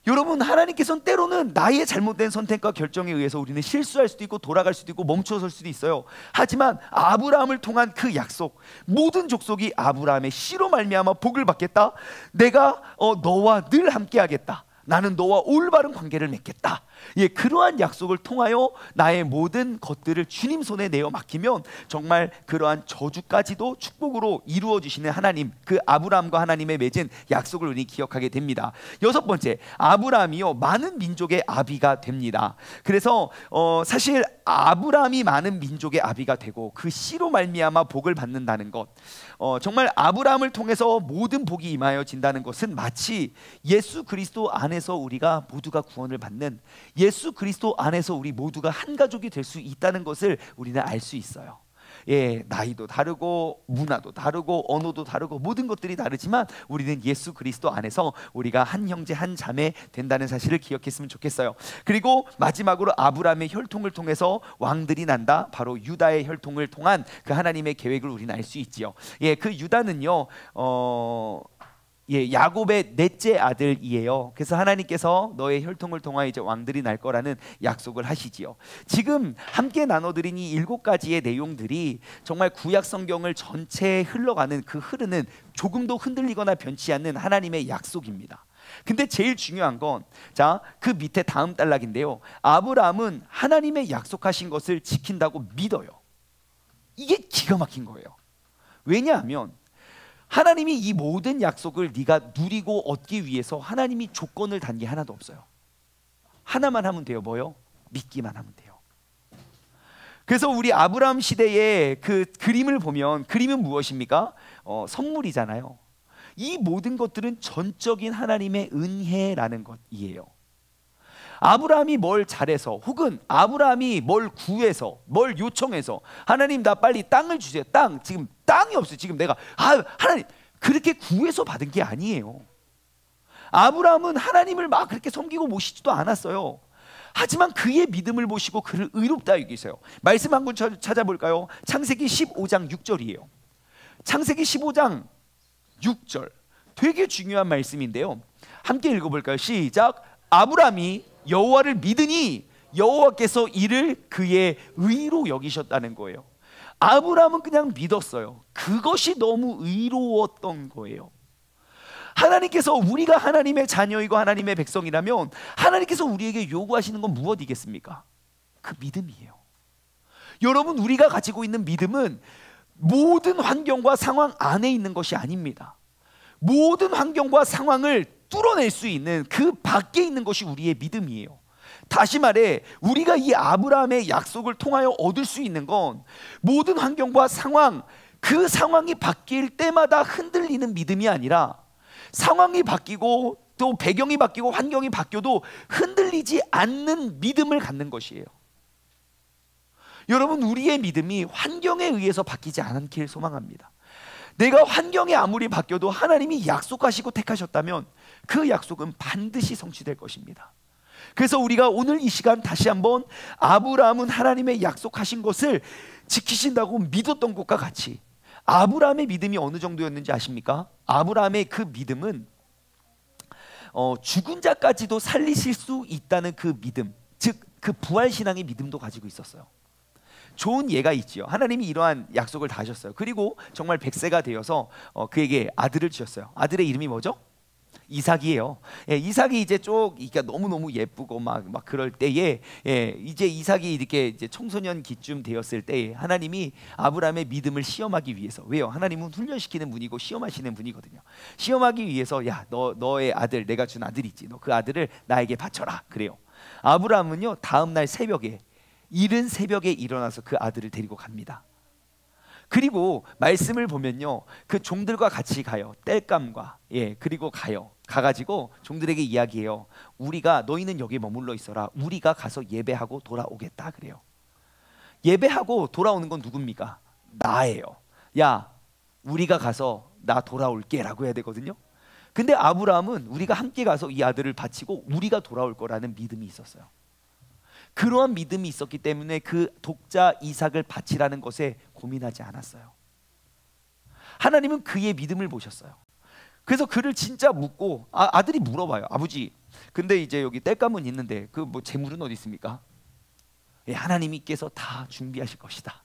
여러분, 하나님께서는 때로는 나의 잘못된 선택과 결정에 의해서 우리는 실수할 수도 있고 돌아갈 수도 있고 멈춰설 수도 있어요. 하지만 아브라함을 통한 그 약속, 모든 족속이 아브라함의 씨로 말미암아 복을 받겠다, 내가 너와 늘 함께하겠다, 나는 너와 올바른 관계를 맺겠다, 그러한 약속을 통하여 나의 모든 것들을 주님 손에 내어 맡기면 정말 그러한 저주까지도 축복으로 이루어 주시는 하나님, 그 아브라함과 하나님의 맺은 약속을 우리 기억하게 됩니다. 여섯 번째, 아브라함이요 많은 민족의 아비가 됩니다. 그래서 사실 아브라함이 많은 민족의 아비가 되고 그 씨로 말미암아 복을 받는다는 것, 정말 아브라함을 통해서 모든 복이 임하여진다는 것은 마치 예수 그리스도 안에서 우리가 모두가 구원을 받는, 예수 그리스도 안에서 우리 모두가 한 가족이 될 수 있다는 것을 우리는 알 수 있어요. 나이도 다르고 문화도 다르고 언어도 다르고 모든 것들이 다르지만 우리는 예수 그리스도 안에서 우리가 한 형제 한 자매 된다는 사실을 기억했으면 좋겠어요. 그리고 마지막으로 아브라함의 혈통을 통해서 왕들이 난다, 바로 유다의 혈통을 통한 그 하나님의 계획을 우리는 알 수 있지요. 그 유다는요 야곱의 넷째 아들이에요. 그래서 하나님께서 너의 혈통을 통하여 이제 왕들이 날 거라는 약속을 하시지요. 지금 함께 나눠드린 이 7가지의 내용들이 정말 구약 성경을 전체에 흘러가는 그 흐르는, 조금도 흔들리거나 변치 않는 하나님의 약속입니다. 근데 제일 중요한 건, 그 밑에 다음 단락인데요, 아브라함은 하나님의 약속하신 것을 지킨다고 믿어요. 이게 기가 막힌 거예요. 왜냐하면 하나님이 이 모든 약속을 네가 누리고 얻기 위해서 하나님이 조건을 단 게 하나도 없어요. 하나만 하면 돼요. 뭐요? 믿기만 하면 돼요. 그래서 우리 아브라함 시대의 그 그림을 보면, 그림은 무엇입니까? 선물이잖아요. 이 모든 것들은 전적인 하나님의 은혜라는 것이에요. 아브라함이 뭘 잘해서, 혹은 아브라함이 뭘 구해서, 뭘 요청해서, 하나님 나 빨리 땅을 주세요, 지금 땅이 없어요, 지금 내가 하나님, 그렇게 구해서 받은 게 아니에요. 아브라함은 하나님을 막 그렇게 섬기고 모시지도 않았어요. 하지만 그의 믿음을 보시고 그를 의롭다 여기세요. 말씀 한 번 찾아볼까요? 창세기 15장 6절이에요 창세기 15장 6절, 되게 중요한 말씀인데요, 함께 읽어볼까요? 시작. 아브라함이 여호와를 믿으니 여호와께서 이를 그의 의로 여기셨다는 거예요. 아브라함은 그냥 믿었어요. 그것이 너무 의로웠던 거예요. 하나님께서, 우리가 하나님의 자녀이고 하나님의 백성이라면 하나님께서 우리에게 요구하시는 건 무엇이겠습니까? 그 믿음이에요. 여러분, 우리가 가지고 있는 믿음은 모든 환경과 상황 안에 있는 것이 아닙니다. 모든 환경과 상황을 뚫어낼 수 있는 그 밖에 있는 것이 우리의 믿음이에요. 다시 말해, 우리가 이 아브라함의 약속을 통하여 얻을 수 있는 건 모든 환경과 상황 그 상황이 바뀔 때마다 흔들리는 믿음이 아니라 상황이 바뀌고 또 배경이 바뀌고 환경이 바뀌어도 흔들리지 않는 믿음을 갖는 것이에요. 여러분, 우리의 믿음이 환경에 의해서 바뀌지 않길 소망합니다. 내가 환경이 아무리 바뀌어도 하나님이 약속하시고 택하셨다면 그 약속은 반드시 성취될 것입니다. 그래서 우리가 오늘 이 시간 다시 한번 아브라함은 하나님의 약속하신 것을 지키신다고 믿었던 것과 같이, 아브라함의 믿음이 어느 정도였는지 아십니까? 아브라함의 그 믿음은 죽은 자까지도 살리실 수 있다는 그 믿음, 즉 그 부활신앙의 믿음도 가지고 있었어요. 좋은 예가 있지요. 하나님이 이러한 약속을 다 하셨어요. 그리고 정말 100세가 되어서 그에게 아들을 주셨어요. 아들의 이름이 뭐죠? 이삭이에요. 예, 이삭이 이제 너무너무 예쁘고 막 그럴 때에, 이제 이삭이 이렇게 이제 청소년 기쯤 되었을 때에 하나님이 아브라함의 믿음을 시험하기 위해서, 왜요? 하나님은 훈련시키는 분이고 시험하시는 분이거든요. 시험하기 위해서, 야, 너의 아들, 내가 준 아들 있지, 너 그 아들을 나에게 바쳐라, 그래요. 아브라함은요, 다음날 새벽에, 이른 새벽에 일어나서 그 아들을 데리고 갑니다. 그리고 말씀을 보면요, 그 종들과 같이 가요. 땔감과, 그리고 가가지고 종들에게 이야기해요. 너희는 여기 머물러 있어라. 우리가 가서 예배하고 돌아오겠다, 그래요. 예배하고 돌아오는 건 누굽니까? 나예요. 야, 우리가 가서 나 돌아올게 라고 해야 되거든요. 근데 아브라함은 우리가 함께 가서 이 아들을 바치고 우리가 돌아올 거라는 믿음이 있었어요. 그러한 믿음이 있었기 때문에 그 독자 이삭을 바치라는 것에 고민하지 않았어요. 하나님은 그의 믿음을 보셨어요. 그래서 그를 진짜 묻고, 아들이 물어봐요. 아버지, 근데 이제 여기 땔감은 있는데 그 재물은 어디 있습니까? 하나님께서 다 준비하실 것이다.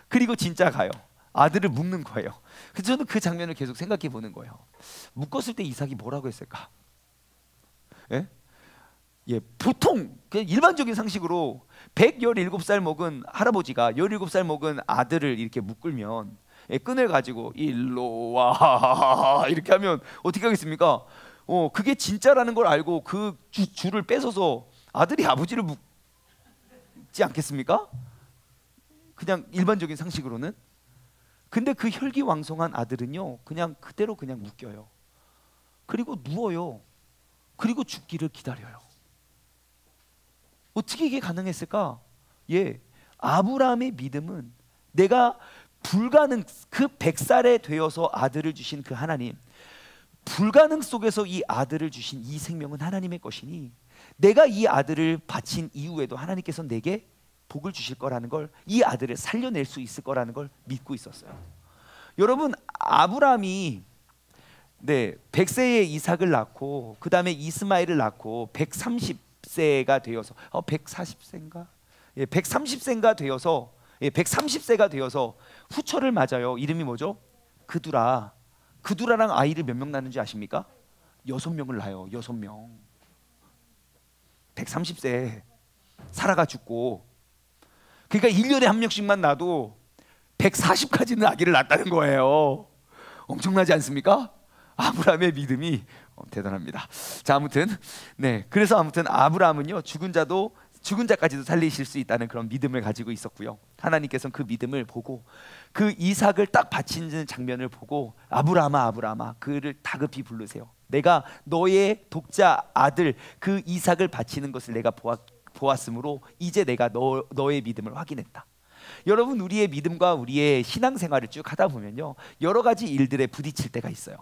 그리고 진짜 가요. 아들을 묻는 거예요. 그래서 저는 그 장면을 계속 생각해 보는 거예요. 묶었을 때 이삭이 뭐라고 했을까? 보통 그냥 일반적인 상식으로 117살 먹은 할아버지가 17살 먹은 아들을 이렇게 묶으면, 끈을 가지고 일로 와 이렇게 하면 어떻게 하겠습니까? 그게 진짜라는 걸 알고 그 줄을 뺏어서 아들이 아버지를 묶지 않겠습니까? 그냥 일반적인 상식으로는. 근데 그 혈기왕성한 아들은요, 그냥 그대로 그냥 묶여요. 그리고 누워요. 그리고 죽기를 기다려요. 어떻게 이게 가능했을까? 아브라함의 믿음은 내가 불가능, 그 100살에 되어서 아들을 주신 그 하나님, 불가능 속에서 이 아들을 주신 이 생명은 하나님의 것이니 내가 이 아들을 바친 이후에도 하나님께서 내게 복을 주실 거라는 걸, 이 아들을 살려낼 수 있을 거라는 걸 믿고 있었어요. 여러분, 아브라함이 100세에 이삭을 낳고 그 다음에 이스마엘을 낳고 130세가 되어서 140세인가? 130세가 되어서 130세가 되어서 후처를 맞아요. 이름이 뭐죠? 그두라랑 아이를 몇 명 낳는지 아십니까? 6명을 낳아요. 6명. 130세 사라가 죽고, 그러니까 1년에 한 명씩만 낳아도 140까지는 아기를 낳았다는 거예요. 엄청나지 않습니까? 아브라함의 믿음이 대단합니다. 자, 그래서 아무튼 아브라함은요, 죽은 자까지도 살리실 수 있다는 그런 믿음을 가지고 있었고요. 하나님께서는 그 믿음을 보고 그 이삭을 딱 바치는 장면을 보고, 아브라함아, 아브라함아, 그를 다급히 부르세요. 내가 너의 독자 아들 그 이삭을 바치는 것을 내가 보았으므로 이제 내가 너의 믿음을 확인했다. 여러분, 우리의 믿음과 우리의 신앙생활을 쭉 하다 보면요, 여러 가지 일들에 부딪힐 때가 있어요.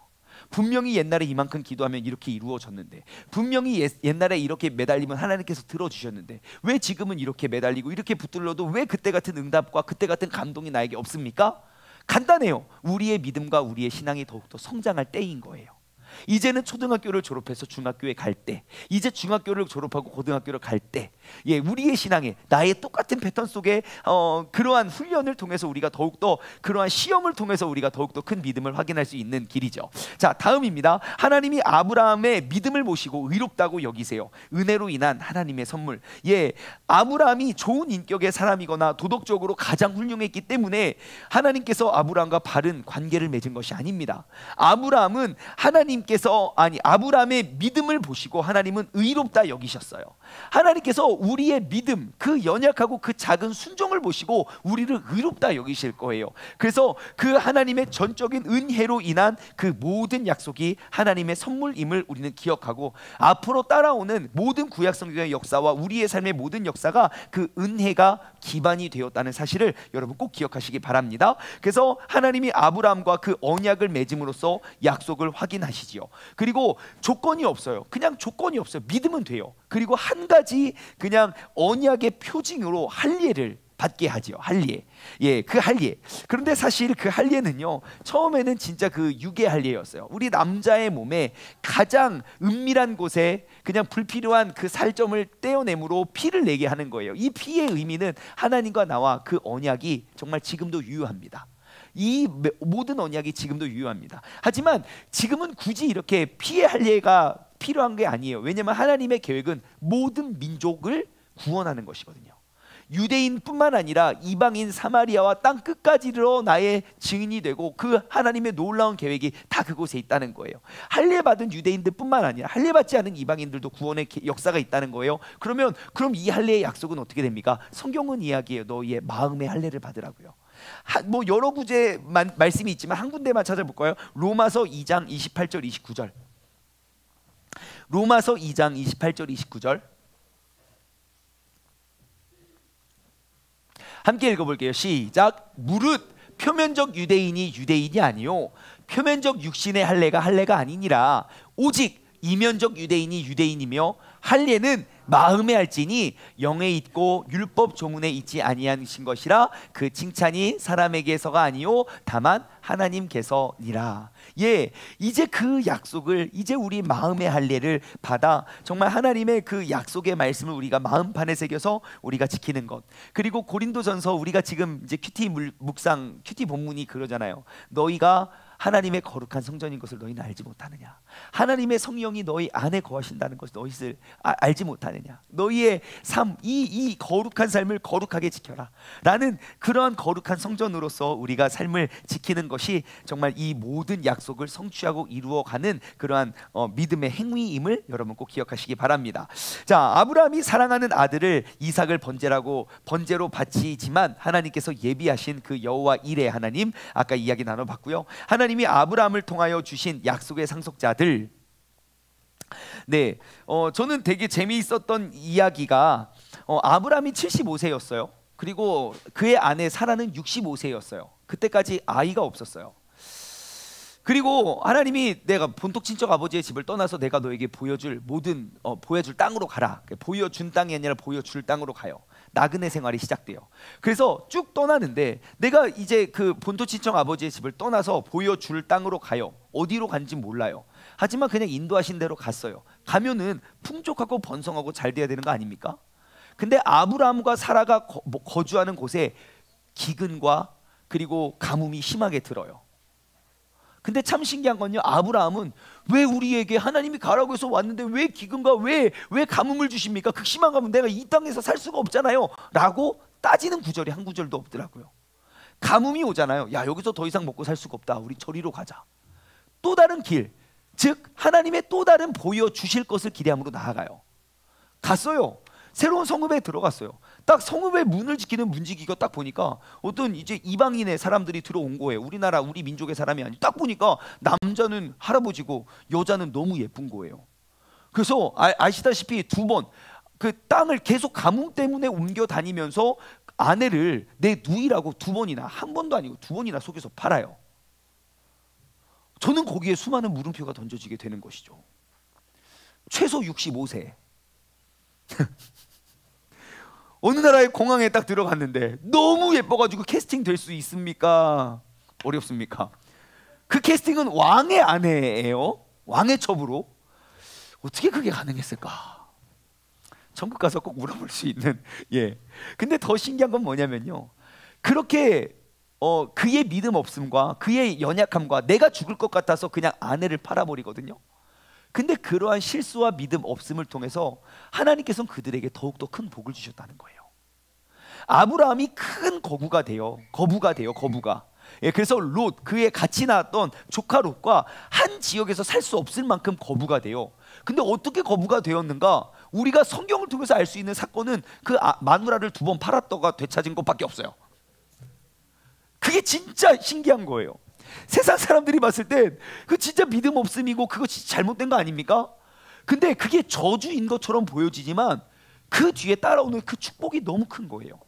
분명히 옛날에 이만큼 기도하면 이렇게 이루어졌는데, 분명히 옛날에 이렇게 매달리면 하나님께서 들어주셨는데, 왜 지금은 이렇게 매달리고 이렇게 붙들려도 왜 그때 같은 응답과 그때 같은 감동이 나에게 없습니까? 간단해요. 우리의 믿음과 우리의 신앙이 더욱더 성장할 때인 거예요. 이제는 초등학교를 졸업해서 중학교에 갈 때, 이제 중학교를 졸업하고 고등학교를 갈 때, 우리의 신앙에 나의 똑같은 패턴 속에 그러한 훈련을 통해서 우리가 더욱더, 그러한 시험을 통해서 우리가 더욱더 큰 믿음을 확인할 수 있는 길이죠. 자, 다음입니다. 하나님이 아브라함의 믿음을 보시고 의롭다고 여기세요. 은혜로 인한 하나님의 선물. 아브라함이 좋은 인격의 사람이거나 도덕적으로 가장 훌륭했기 때문에 하나님께서 아브라함과 바른 관계를 맺은 것이 아닙니다. 아브라함의 믿음을 보시고 하나님은 의롭다 여기셨어요. 하나님께서 우리의 믿음, 그 연약하고 그 작은 순종을 보시고 우리를 의롭다 여기실 거예요. 그래서 그 하나님의 전적인 은혜로 인한 그 모든 약속이 하나님의 선물임을 우리는 기억하고, 앞으로 따라오는 모든 구약성경의 역사와 우리의 삶의 모든 역사가 그 은혜가 기반이 되었다는 사실을 여러분 꼭 기억하시기 바랍니다. 그래서 하나님이 아브라함과 그 언약을 맺음으로써 약속을 확인하시지요. 그리고 조건이 없어요. 그냥 조건이 없어요. 믿으면 돼요. 그리고 한 가지 그냥 언약의 표징으로 할례를 받게 하지요. 할례. 예, 그 할례. 그런데 사실 그 할례는요, 처음에는 진짜 그 육의 할례였어요. 우리 남자의 몸에 가장 은밀한 곳에 그냥 불필요한 그 살점을 떼어내므로 피를 내게 하는 거예요. 이 피의 의미는 하나님과 나와 그 언약이 정말 지금도 유효합니다. 이 모든 언약이 지금도 유효합니다. 하지만 지금은 굳이 이렇게 피의 할례가 필요한 게 아니에요. 왜냐하면 하나님의 계획은 모든 민족을 구원하는 것이거든요. 유대인뿐만 아니라 이방인 사마리아와 땅 끝까지 이르러 나의 증인이 되고, 그 하나님의 놀라운 계획이 다 그곳에 있다는 거예요. 할례 받은 유대인들뿐만 아니라 할례 받지 않은 이방인들도 구원의 역사가 있다는 거예요. 그럼 이 할례의 약속은 어떻게 됩니까? 성경은 이야기해요. 너희의 마음의 할례를 받으라고요. 뭐 여러 구제 말씀이 있지만 한 군데만 찾아볼까요? 로마서 2장 28절 29절. 로마서 2장 28절 29절 함께 읽어볼게요. 시작. 무릇 표면적 유대인이 유대인이 아니요 표면적 육신의 할례가 아니니라. 오직 이면적 유대인이 유대인이며 할례는 마음에 할지니 영에 있고 율법 조문에 있지 아니하신 것이라. 그 칭찬이 사람에게서가 아니요 다만 하나님께서니라. 예, 이제 그 약속을, 이제 우리 마음의 할례를 받아 정말 하나님의 그 약속의 말씀을 우리가 마음판에 새겨서 우리가 지키는 것. 그리고 고린도전서, 우리가 지금 이제 큐티 묵상, 큐티 본문이 그러잖아요. 너희가 하나님의 거룩한 성전인 것을 너희는 알지 못하느냐. 하나님의 성령이 너희 안에 거하신다는 것을 너희들 알지 못하느냐. 너희의 삶, 이 거룩한 삶을 거룩하게 지켜라 라는 그러한 거룩한 성전으로서 우리가 삶을 지키는 것이 정말 이 모든 약속을 성취하고 이루어가는 그러한 믿음의 행위임을 여러분 꼭 기억하시기 바랍니다. 자, 아브라함이 사랑하는 아들을 이삭을 번제로 바치지만 하나님께서 예비하신 그 여호와 일의 하나님, 아까 이야기 나눠봤고요. 하나님이 아브라함을 통하여 주신 약속의 상속자들. 네, 저는 되게 재미있었던 이야기가, 아브라함이 75세였어요. 그리고 그의 아내 사라는 65세였어요. 그때까지 아이가 없었어요. 그리고 하나님이 내가 본토 친척 아버지의 집을 떠나서 내가 너에게 보여줄 모든 보여줄 땅으로 가라. 보여준 땅이 아니라 보여줄 땅으로 가요. 나그네 생활이 시작돼요. 그래서 쭉 떠나는데, 내가 이제 그 본토 친척 아버지의 집을 떠나서 보여줄 땅으로 가요. 어디로 간지 몰라요. 하지만 그냥 인도하신 대로 갔어요. 가면은 풍족하고 번성하고 잘 돼야 되는 거 아닙니까? 근데 아브라함과 사라가 거주하는 곳에 기근과 그리고 가뭄이 심하게 들어요. 근데 참 신기한 건요, 아브라함은 왜 우리에게 하나님이 가라고 해서 왔는데 왜 기근과 왜 가뭄을 주십니까? 극심한 가뭄, 내가 이 땅에서 살 수가 없잖아요 라고 따지는 구절이 한 구절도 없더라고요. 가뭄이 오잖아요. 야, 여기서 더 이상 먹고 살 수가 없다, 우리 저리로 가자. 또 다른 길, 즉 하나님의 또 다른 보여주실 것을 기대함으로 나아가요. 갔어요. 새로운 성읍에 들어갔어요. 딱 성읍의 문을 지키는 문지기가 딱 보니까 어떤 이제 이방인의 사람들이 들어온 거예요. 우리나라 우리 민족의 사람이 아니고, 딱 보니까 남자는 할아버지고 여자는 너무 예쁜 거예요. 그래서 아시다시피 두 번 그 땅을 계속 가뭄 때문에 옮겨 다니면서 아내를 내 누이라고 두 번이나, 한 번도 아니고 두 번이나 속여서 팔아요. 저는 거기에 수많은 물음표가 던져지게 되는 것이죠. 최소 65세. 어느 나라의 공항에 딱 들어갔는데 너무 예뻐가지고 캐스팅 될 수 있습니까? 어렵습니까? 그 캐스팅은 왕의 아내예요. 왕의 첩으로. 어떻게 그게 가능했을까? 천국 가서 꼭 물어볼 수 있는. 예. 근데 더 신기한 건 뭐냐면요, 그렇게 그의 믿음 없음과 그의 연약함과 내가 죽을 것 같아서 그냥 아내를 팔아버리거든요. 근데 그러한 실수와 믿음 없음을 통해서 하나님께서는 그들에게 더욱더 큰 복을 주셨다는 거예요. 아브라함이 큰 거부가 돼요. 거부가. 예, 그래서 롯, 그의 같이 나왔던 조카 롯과 한 지역에서 살 수 없을 만큼 거부가 돼요. 근데 어떻게 거부가 되었는가? 우리가 성경을 통해서 알 수 있는 사건은 그 마누라를 2번 팔았다가 되찾은 것밖에 없어요. 그게 진짜 신기한 거예요. 세상 사람들이 봤을 땐 그 진짜 믿음 없음이고 그거 진짜 잘못된 거 아닙니까? 근데 그게 저주인 것처럼 보여지지만 그 뒤에 따라오는 그 축복이 너무 큰 거예요.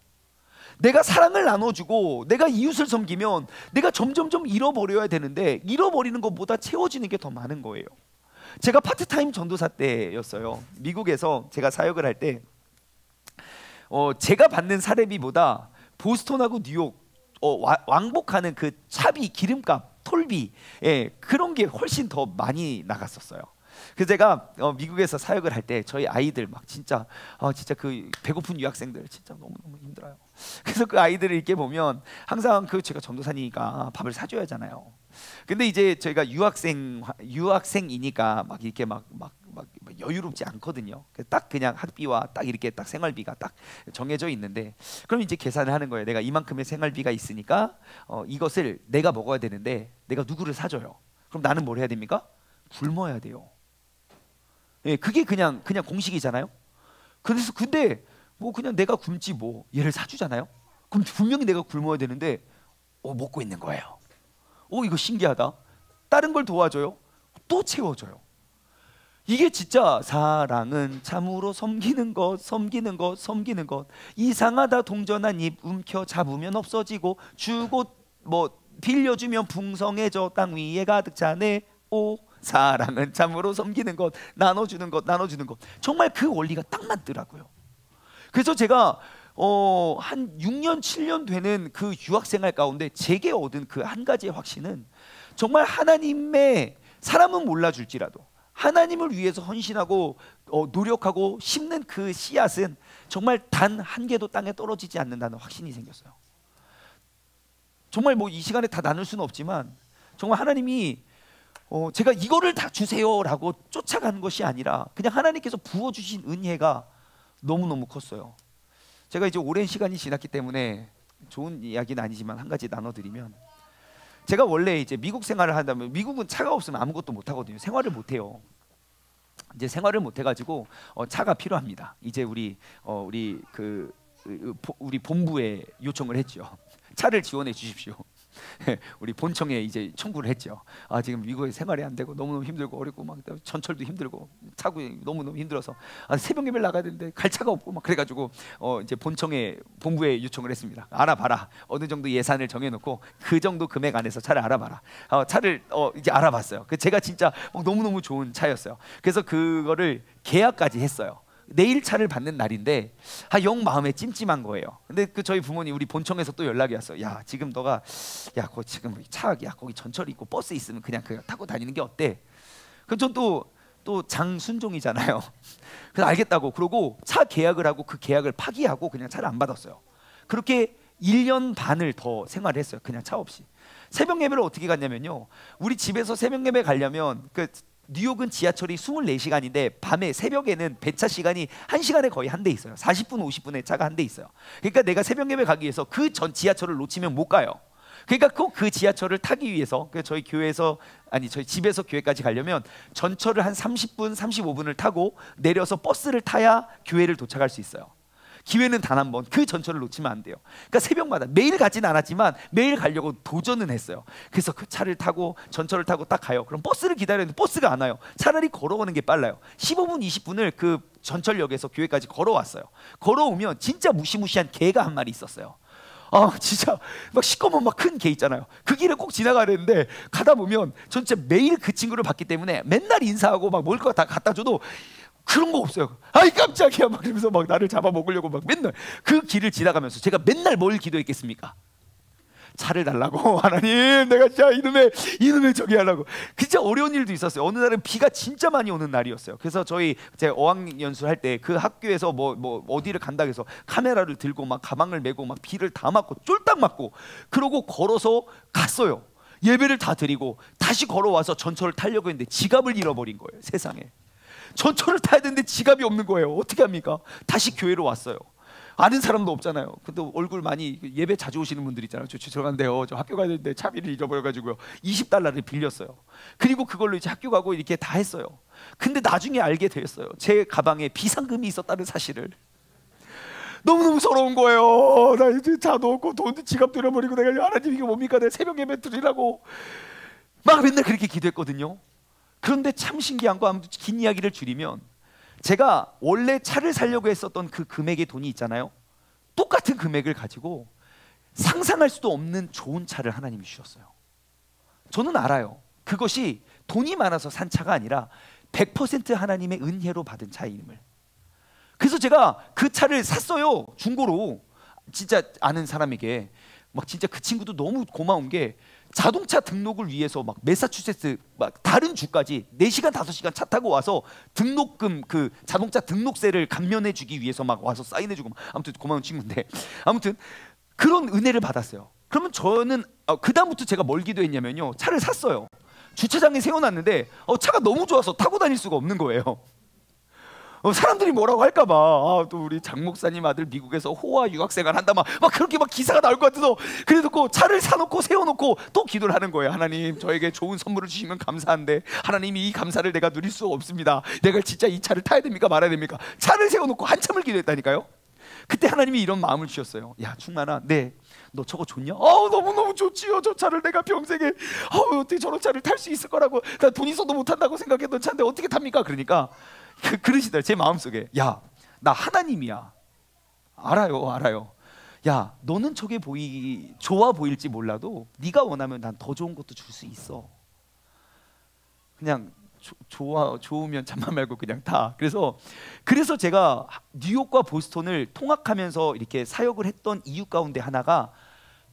내가 사랑을 나눠주고 내가 이웃을 섬기면 내가 점점점 잃어버려야 되는데 잃어버리는 것보다 채워지는 게 더 많은 거예요. 제가 파트타임 전도사 때였어요. 미국에서 제가 사역을 할 때 제가 받는 사례비보다 보스턴하고 뉴욕 왕복하는 그 차비, 기름값, 톨비, 그런 게 훨씬 더 많이 나갔었어요. 그래서 제가 미국에서 사역을 할 때 저희 아이들 막 진짜 그 배고픈 유학생들 진짜 너무너무 힘들어요. 그래서 그 아이들을 이렇게 보면 항상 그 제가 전도사니까 밥을 사줘야 하잖아요. 근데 이제 저희가 유학생이니까 막 이렇게 막 여유롭지 않거든요. 딱 그냥 학비와 딱 이렇게 딱 생활비가 딱 정해져 있는데, 그럼 이제 계산을 하는 거예요. 내가 이만큼의 생활비가 있으니까 이것을 내가 먹어야 되는데 내가 누구를 사줘요. 그럼 나는 뭘 해야 됩니까? 굶어야 돼요. 예, 그게 그냥 공식이잖아요. 그래서 근데 뭐 그냥 내가 굶지 뭐 얘를 사주잖아요. 그럼 분명히 내가 굶어야 되는데 먹고 있는 거예요. 이거 신기하다. 다른 걸 도와줘요. 또 채워줘요. 이게 진짜 사랑은 참으로 섬기는 것 이상하다 동전한 입 움켜 잡으면 없어지고 주고 뭐 빌려주면 풍성해져 땅 위에 가득 차네. 사랑은 참으로 섬기는 것 나눠주는 것 정말 그 원리가 딱 맞더라고요. 그래서 제가 한 6년 7년 되는 그 유학생활 가운데 제게 얻은 그 한 가지의 확신은 정말 하나님의 사람은 몰라줄지라도 하나님을 위해서 헌신하고 노력하고 심는 그 씨앗은 정말 단 한 개도 땅에 떨어지지 않는다는 확신이 생겼어요. 정말 뭐 이 시간에 다 나눌 수는 없지만 정말 하나님이 제가 이거를 다 주세요라고 쫓아가는 것이 아니라 그냥 하나님께서 부어주신 은혜가 너무너무 컸어요. 제가 이제 오랜 시간이 지났기 때문에 좋은 이야기는 아니지만 한 가지 나눠드리면, 제가 원래 이제 미국 생활을 한다면 미국은 차가 없으면 아무것도 못 하거든요. 생활을 못 해요. 이제 생활을 못 해가지고 차가 필요합니다. 이제 우리 본부에 요청을 했죠. 차를 지원해 주십시오. 우리 본청에 이제 청구를 했죠. 지금 미국에 생활이 안 되고 너무너무 힘들고 어렵고 막 전철도 힘들고 차고 너무너무 힘들어서 새벽 예배를 나가야 되는데 갈 차가 없고 막 그래가지고 이제 본부에 요청을 했습니다. 알아봐라. 어느 정도 예산을 정해놓고 그 정도 금액 안에서 차를 알아봐라. 차를 이제 알아봤어요. 제가 진짜 너무너무 좋은 차였어요. 그래서 그거를 계약까지 했어요. 내일 차를 받는 날인데 영 마음에 찜찜한 거예요. 근데 저희 부모님 우리 본청에서 또 연락이 왔어요. 야 지금 너가 거기 지금 거기 전철이 있고 버스 있으면 그냥 타고 다니는 게 어때? 그럼 전 또 장순종이잖아요. 그래서 알겠다고 그러고 차 계약을 하고 그 계약을 파기하고 그냥 차를 안 받았어요. 그렇게 1년 반을 더 생활을 했어요. 그냥 차 없이. 새벽 예배를 어떻게 갔냐면요, 우리 집에서 새벽 예배 가려면 뉴욕은 지하철이 24시간인데 밤에 새벽에는 배차 시간이 1시간에 거의 한 대 있어요. 40분 50분의 차가 한 대 있어요. 그러니까 내가 새벽 예배 가기 위해서 그 전 지하철을 놓치면 못 가요. 그러니까 꼭 그 지하철을 타기 위해서 저희 집에서 교회까지 가려면 전철을 한 30분 35분을 타고 내려서 버스를 타야 교회를 도착할 수 있어요. 기회는 단 한 번, 그 전철을 놓치면 안 돼요. 그러니까 새벽마다 매일 가지는 않았지만 매일 가려고 도전은 했어요. 그래서 그 차를 타고 전철을 타고 딱 가요. 그럼 버스를 기다렸는데 버스가 안 와요. 차라리 걸어오는 게 빨라요. 15분 20분을 그 전철역에서 교회까지 걸어왔어요. 걸어오면 진짜 무시무시한 개가 한 마리 있었어요. 진짜 막 시꺼먼 막 큰 개 있잖아요. 그 길을 꼭 지나가려는데 가다 보면 전 진짜 매일 그 친구를 봤기 때문에 맨날 인사하고 막 먹을 거 다 갖다 줘도 그런 거 없어요. 아이 깜짝이야 막 그러면서 막 나를 잡아먹으려고 막 맨날 그 길을 지나가면서 제가 맨날 뭘 기도했겠습니까? 차를 달라고. 하나님 내가 진짜 이놈의 저기 하려고. 진짜 어려운 일도 있었어요. 어느 날은 비가 진짜 많이 오는 날이었어요. 그래서 제 어학연수 할 때 그 학교에서 뭐 어디를 간다 해서 카메라를 들고 막 가방을 메고 막 비를 다 맞고 쫄딱 맞고 그러고 걸어서 갔어요. 예배를 다 드리고 다시 걸어와서 전철을 타려고 했는데 지갑을 잃어버린 거예요. 세상에 전철을 타야 되는데 지갑이 없는 거예요. 어떻게 합니까? 다시 교회로 왔어요. 아는 사람도 없잖아요. 근데 얼굴 많이 예배 자주 오시는 분들 있잖아요. 저 죄송한데요, 저 학교 가야 되는데 차비를 잃어버려가지고요, $20를 빌렸어요. 그리고 그걸로 이제 학교 가고 이렇게 다 했어요. 근데 나중에 알게 되었어요. 제 가방에 비상금이 있었다는 사실을. 너무너무 서러운 거예요. 나 이제 차도 없고 돈 지갑도 잃어버리고, 내가 하나님 이게 뭡니까? 내가 새벽 예배 드리라고 막 맨날 그렇게 기도했거든요. 그런데 참 신기한 거, 아무튼 긴 이야기를 줄이면, 제가 원래 차를 사려고 했었던 그 금액의 돈이 있잖아요. 똑같은 금액을 가지고 상상할 수도 없는 좋은 차를 하나님이 주셨어요. 저는 알아요. 그것이 돈이 많아서 산 차가 아니라 100% 하나님의 은혜로 받은 차임을. 그래서 제가 그 차를 샀어요. 중고로. 진짜 아는 사람에게. 막 진짜 그 친구도 너무 고마운 게, 자동차 등록을 위해서 막 매사추세츠 막 다른 주까지 4시간 5시간 차 타고 와서 등록금, 그 자동차 등록세를 감면해 주기 위해서 막 와서 사인해 주고, 아무튼 고마운 친구인데, 아무튼 그런 은혜를 받았어요. 그러면 저는 그 다음부터 제가 뭘 기도했냐면요, 차를 샀어요. 주차장에 세워놨는데 차가 너무 좋아서 타고 다닐 수가 없는 거예요. 사람들이 뭐라고 할까봐, 또 우리 장 목사님 아들 미국에서 호화 유학생활 한다 막 그렇게 막 기사가 나올 것 같아서, 그래놓고 차를 사놓고 세워놓고 또 기도를 하는 거예요. 하나님, 저에게 좋은 선물을 주시면 감사한데 하나님이 이 감사를 내가 누릴 수 없습니다. 내가 진짜 이 차를 타야 됩니까 말아야 됩니까? 차를 세워놓고 한참을 기도했다니까요. 그때 하나님이 이런 마음을 주셨어요. 야 충만아, 네, 너 저거 좋냐? 너무너무 좋지요. 저 차를 내가 평생에 어떻게 저런 차를 탈 수 있을 거라고, 나 돈 있어도 못 탄다고 생각했던 차인데 어떻게 탑니까? 그러니까 그러시더라고요. 제 마음속에, 야 나 하나님이야. 알아요. 야 너는 저게 좋아 보일지 몰라도 네가 원하면 난 더 좋은 것도 줄 수 있어. 그냥 좋으면 잠만 말고 그냥 타. 그래서 제가 뉴욕과 보스턴을 통학하면서 이렇게 사역을 했던 이유 가운데 하나가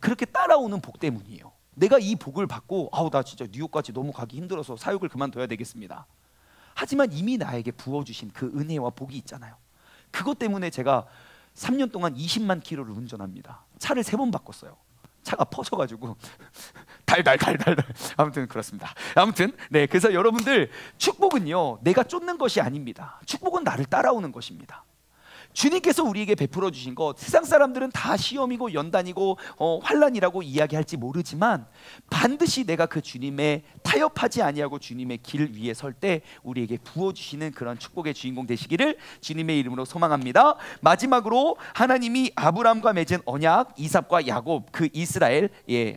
그렇게 따라오는 복 때문이에요. 내가 이 복을 받고 나 진짜 뉴욕까지 너무 가기 힘들어서 사역을 그만둬야 되겠습니다. 하지만 이미 나에게 부어주신 그 은혜와 복이 있잖아요. 그것 때문에 제가 3년 동안 20만 킬로를 운전합니다. 차를 3번 바꿨어요. 차가 퍼져가지고 달달. 아무튼 그렇습니다. 아무튼 네, 그래서 여러분들, 축복은요 내가 쫓는 것이 아닙니다. 축복은 나를 따라오는 것입니다. 주님께서 우리에게 베풀어 주신 것, 세상 사람들은 다 시험이고 연단이고 환난이라고 이야기할지 모르지만, 반드시 내가 그 주님의 타협하지 아니하고 주님의 길 위에 설 때 우리에게 부어주시는 그런 축복의 주인공 되시기를 주님의 이름으로 소망합니다. 마지막으로 하나님이 아브람과 맺은 언약, 이삭과 야곱, 그 이스라엘,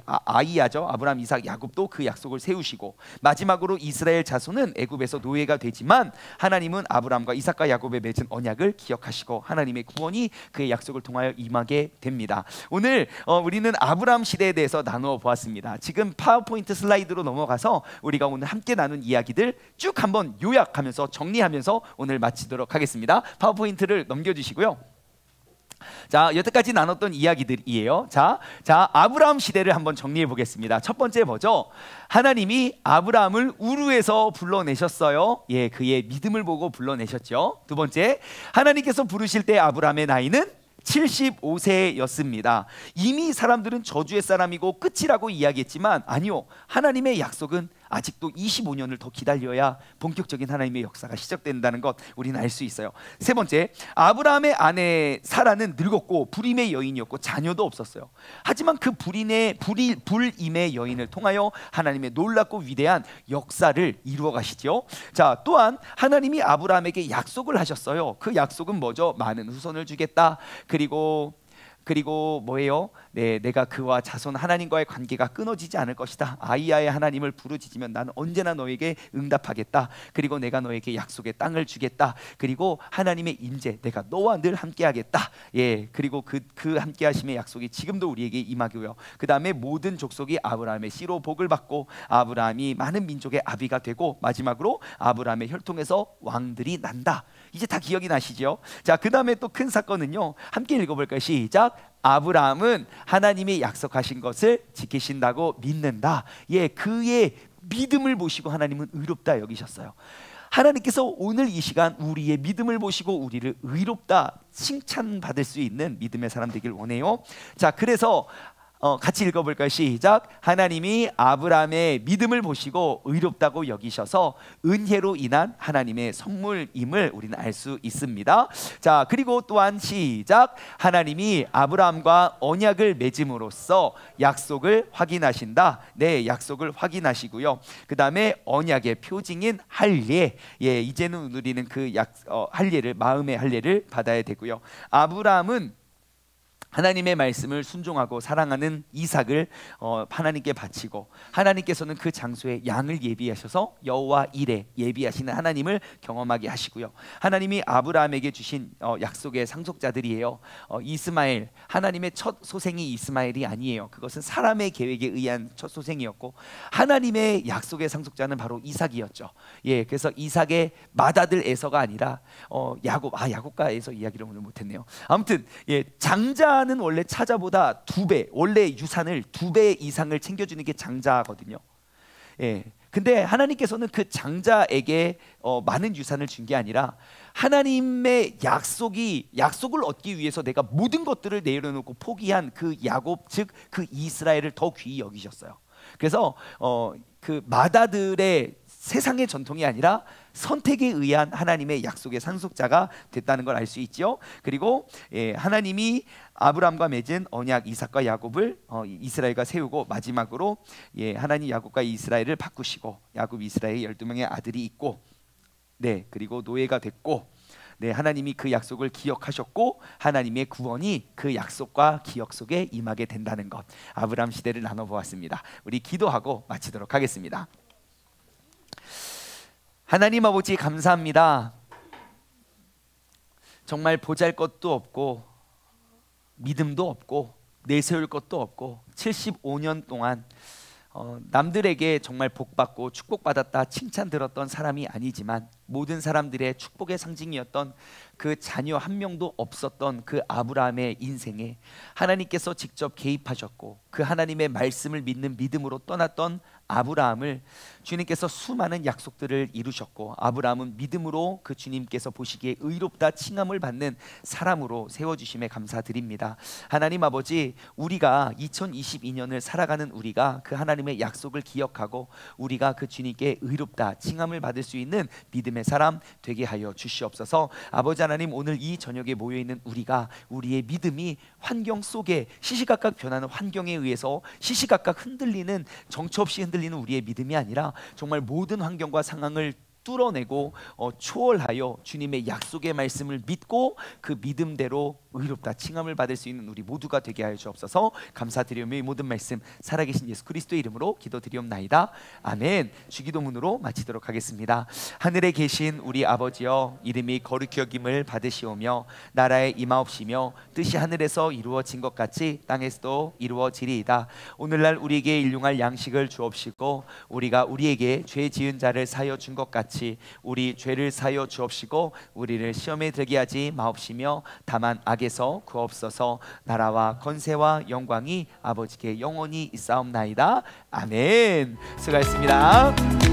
아이야죠. 아브람, 이삭, 야곱도 그 약속을 세우시고, 마지막으로 이스라엘 자손은 애굽에서 노예가 되지만 하나님은 아브람과 이삭과 야곱에 맺은 언약을 기억하시고 하나님의 구원이 그의 약속을 통하여 임하게 됩니다. 오늘 우리는 아브람 시대에 대해서 나누어 보았습니다. 지금 파워포인트 슬라이드로 넘어가서 우리가 오늘 함께 나눈 이야기들 쭉 한번 요약하면서 정리하면서 오늘 마치도록 하겠습니다. 파워포인트를 넘겨주시고요. 자, 여태까지 나눴던 이야기들이에요. 자, 아브라함 시대를 한번 정리해 보겠습니다. 첫 번째 뭐죠? 하나님이 아브라함을 우르에서 불러내셨어요. 예, 그의 믿음을 보고 불러내셨죠. 두 번째, 하나님께서 부르실 때 아브라함의 나이는 75세였습니다. 이미 사람들은 저주의 사람이고 끝이라고 이야기했지만 아니요, 하나님의 약속은 아직도 25년을 더 기다려야 본격적인 하나님의 역사가 시작된다는 것 우리는 알 수 있어요. 세 번째, 아브라함의 아내 사라는 늙었고 불임의 여인이었고 자녀도 없었어요. 하지만 그 불임의 여인을 통하여 하나님의 놀랍고 위대한 역사를 이루어 가시죠. 자, 또한 하나님이 아브라함에게 약속을 하셨어요. 그 약속은 뭐죠? 많은 후손을 주겠다. 그리고 뭐예요? 네, 내가 그와 자손 하나님과의 관계가 끊어지지 않을 것이다. 아이야의 하나님을 부르짖으면 나는 언제나 너에게 응답하겠다. 그리고 내가 너에게 약속의 땅을 주겠다. 그리고 하나님의 임재, 내가 너와 늘 함께하겠다. 예, 그리고 그 함께하심의 약속이 지금도 우리에게 임하고요. 그 다음에 모든 족속이 아브라함의 씨로 복을 받고 아브라함이 많은 민족의 아비가 되고 마지막으로 아브라함의 혈통에서 왕들이 난다. 이제 다 기억이 나시죠? 자, 그 다음에 또 큰 사건은요, 함께 읽어볼까요? 시작. 아브라함은 하나님이 약속하신 것을 지키신다고 믿는다. 예, 그의 믿음을 보시고 하나님은 의롭다 여기셨어요. 하나님께서 오늘 이 시간 우리의 믿음을 보시고 우리를 의롭다 칭찬받을 수 있는 믿음의 사람 되길 원해요. 자, 그래서 같이 읽어볼까요? 시작. 하나님이 아브라함의 믿음을 보시고 의롭다고 여기셔서 은혜로 인한 하나님의 선물임을 우리는 알 수 있습니다. 자, 그리고 또한 시작. 하나님이 아브라함과 언약을 맺음으로써 약속을 확인하신다. 네, 약속을 확인하시고요. 그 다음에 언약의 표징인 할례. 예, 이제는 우리는 그 할례를, 마음의 할례를 받아야 되고요. 아브라함은 하나님의 말씀을 순종하고 사랑하는 이삭을 하나님께 바치고, 하나님께서는 그 장소에 양을 예비하셔서 여호와 이레, 예비하시는 하나님을 경험하게 하시고요. 하나님이 아브라함에게 주신 약속의 상속자들이에요. 이스마엘, 하나님의 첫 소생이 이스마엘이 아니에요. 그것은 사람의 계획에 의한 첫 소생이었고, 하나님의 약속의 상속자는 바로 이삭이었죠. 예, 그래서 이삭의 맏아들 에서가 아니라 야곱과 에서 이야기를 오늘 못했네요. 아무튼 예, 장자는 원래 차자보다 2배, 원래 유산을 2배 이상을 챙겨주는 게 장자거든요. 예, 근데 하나님께서는 그 장자에게 많은 유산을 준 게 아니라 하나님의 약속을 얻기 위해서 내가 모든 것들을 내려놓고 포기한 그 야곱, 즉 그 이스라엘을 더 귀히 여기셨어요. 그래서 그 맏아들의 세상의 전통이 아니라 선택에 의한 하나님의 약속의 상속자가 됐다는 걸 알 수 있죠. 그리고 하나님이 아브라함과 맺은 언약 이삭과 야곱을 이스라엘과 세우고, 마지막으로 하나님 야곱과 이스라엘을 바꾸시고, 야곱 이스라엘 12명의 아들이 있고, 네, 그리고 노예가 됐고, 네, 하나님이 그 약속을 기억하셨고, 하나님의 구원이 그 약속과 기억 속에 임하게 된다는 것, 아브라함 시대를 나눠보았습니다. 우리 기도하고 마치도록 하겠습니다. 하나님 아버지, 감사합니다. 정말 보잘것도 없고 믿음도 없고 내세울 것도 없고 75년 동안 남들에게 정말 복받고 축복받았다 칭찬 들었던 사람이 아니지만, 모든 사람들의 축복의 상징이었던 그 자녀 한 명도 없었던 그 아브라함의 인생에 하나님께서 직접 개입하셨고, 그 하나님의 말씀을 믿는 믿음으로 떠났던 아브라함을 주님께서 수많은 약속들을 이루셨고, 아브라함은 믿음으로 그 주님께서 보시기에 의롭다 칭함을 받는 사람으로 세워주심에 감사드립니다. 하나님 아버지, 우리가 2022년을 살아가는 우리가 그 하나님의 약속을 기억하고 우리가 그 주님께 의롭다 칭함을 받을 수 있는 믿음의 사람 되게 하여 주시옵소서. 아버지 하나님, 오늘 이 저녁에 모여있는 우리가 우리의 믿음이 환경 속에 시시각각 변하는 환경에 의해서 시시각각 흔들리는, 정처 없이 흔들리는 우리의 믿음이 아니라 정말 모든 환경과 상황을 뚫어내고 초월하여 주님의 약속의 말씀을 믿고 그 믿음대로 의롭다 칭함을 받을 수 있는 우리 모두가 되게 하여 주옵소서. 감사드리며 이 모든 말씀 살아계신 예수 그리스도의 이름으로 기도드리옵나이다. 아멘. 주기도문으로 마치도록 하겠습니다. 하늘에 계신 우리 아버지여, 이름이 거룩히 여김을 받으시오며 나라에 임하옵시며 뜻이 하늘에서 이루어진 것 같이 땅에서도 이루어지리이다. 오늘날 우리에게 일용할 양식을 주옵시고, 우리가 우리에게 죄 지은 자를 사하여 준 것 같이 우리 죄를 사하여 주옵시고, 우리를 시험에 들게 하지 마옵시며 다만 악에서 구하옵소서. 나라와 권세와 영광이 아버지께 영원히 있사옵나이다. 아멘. 수고하셨습니다.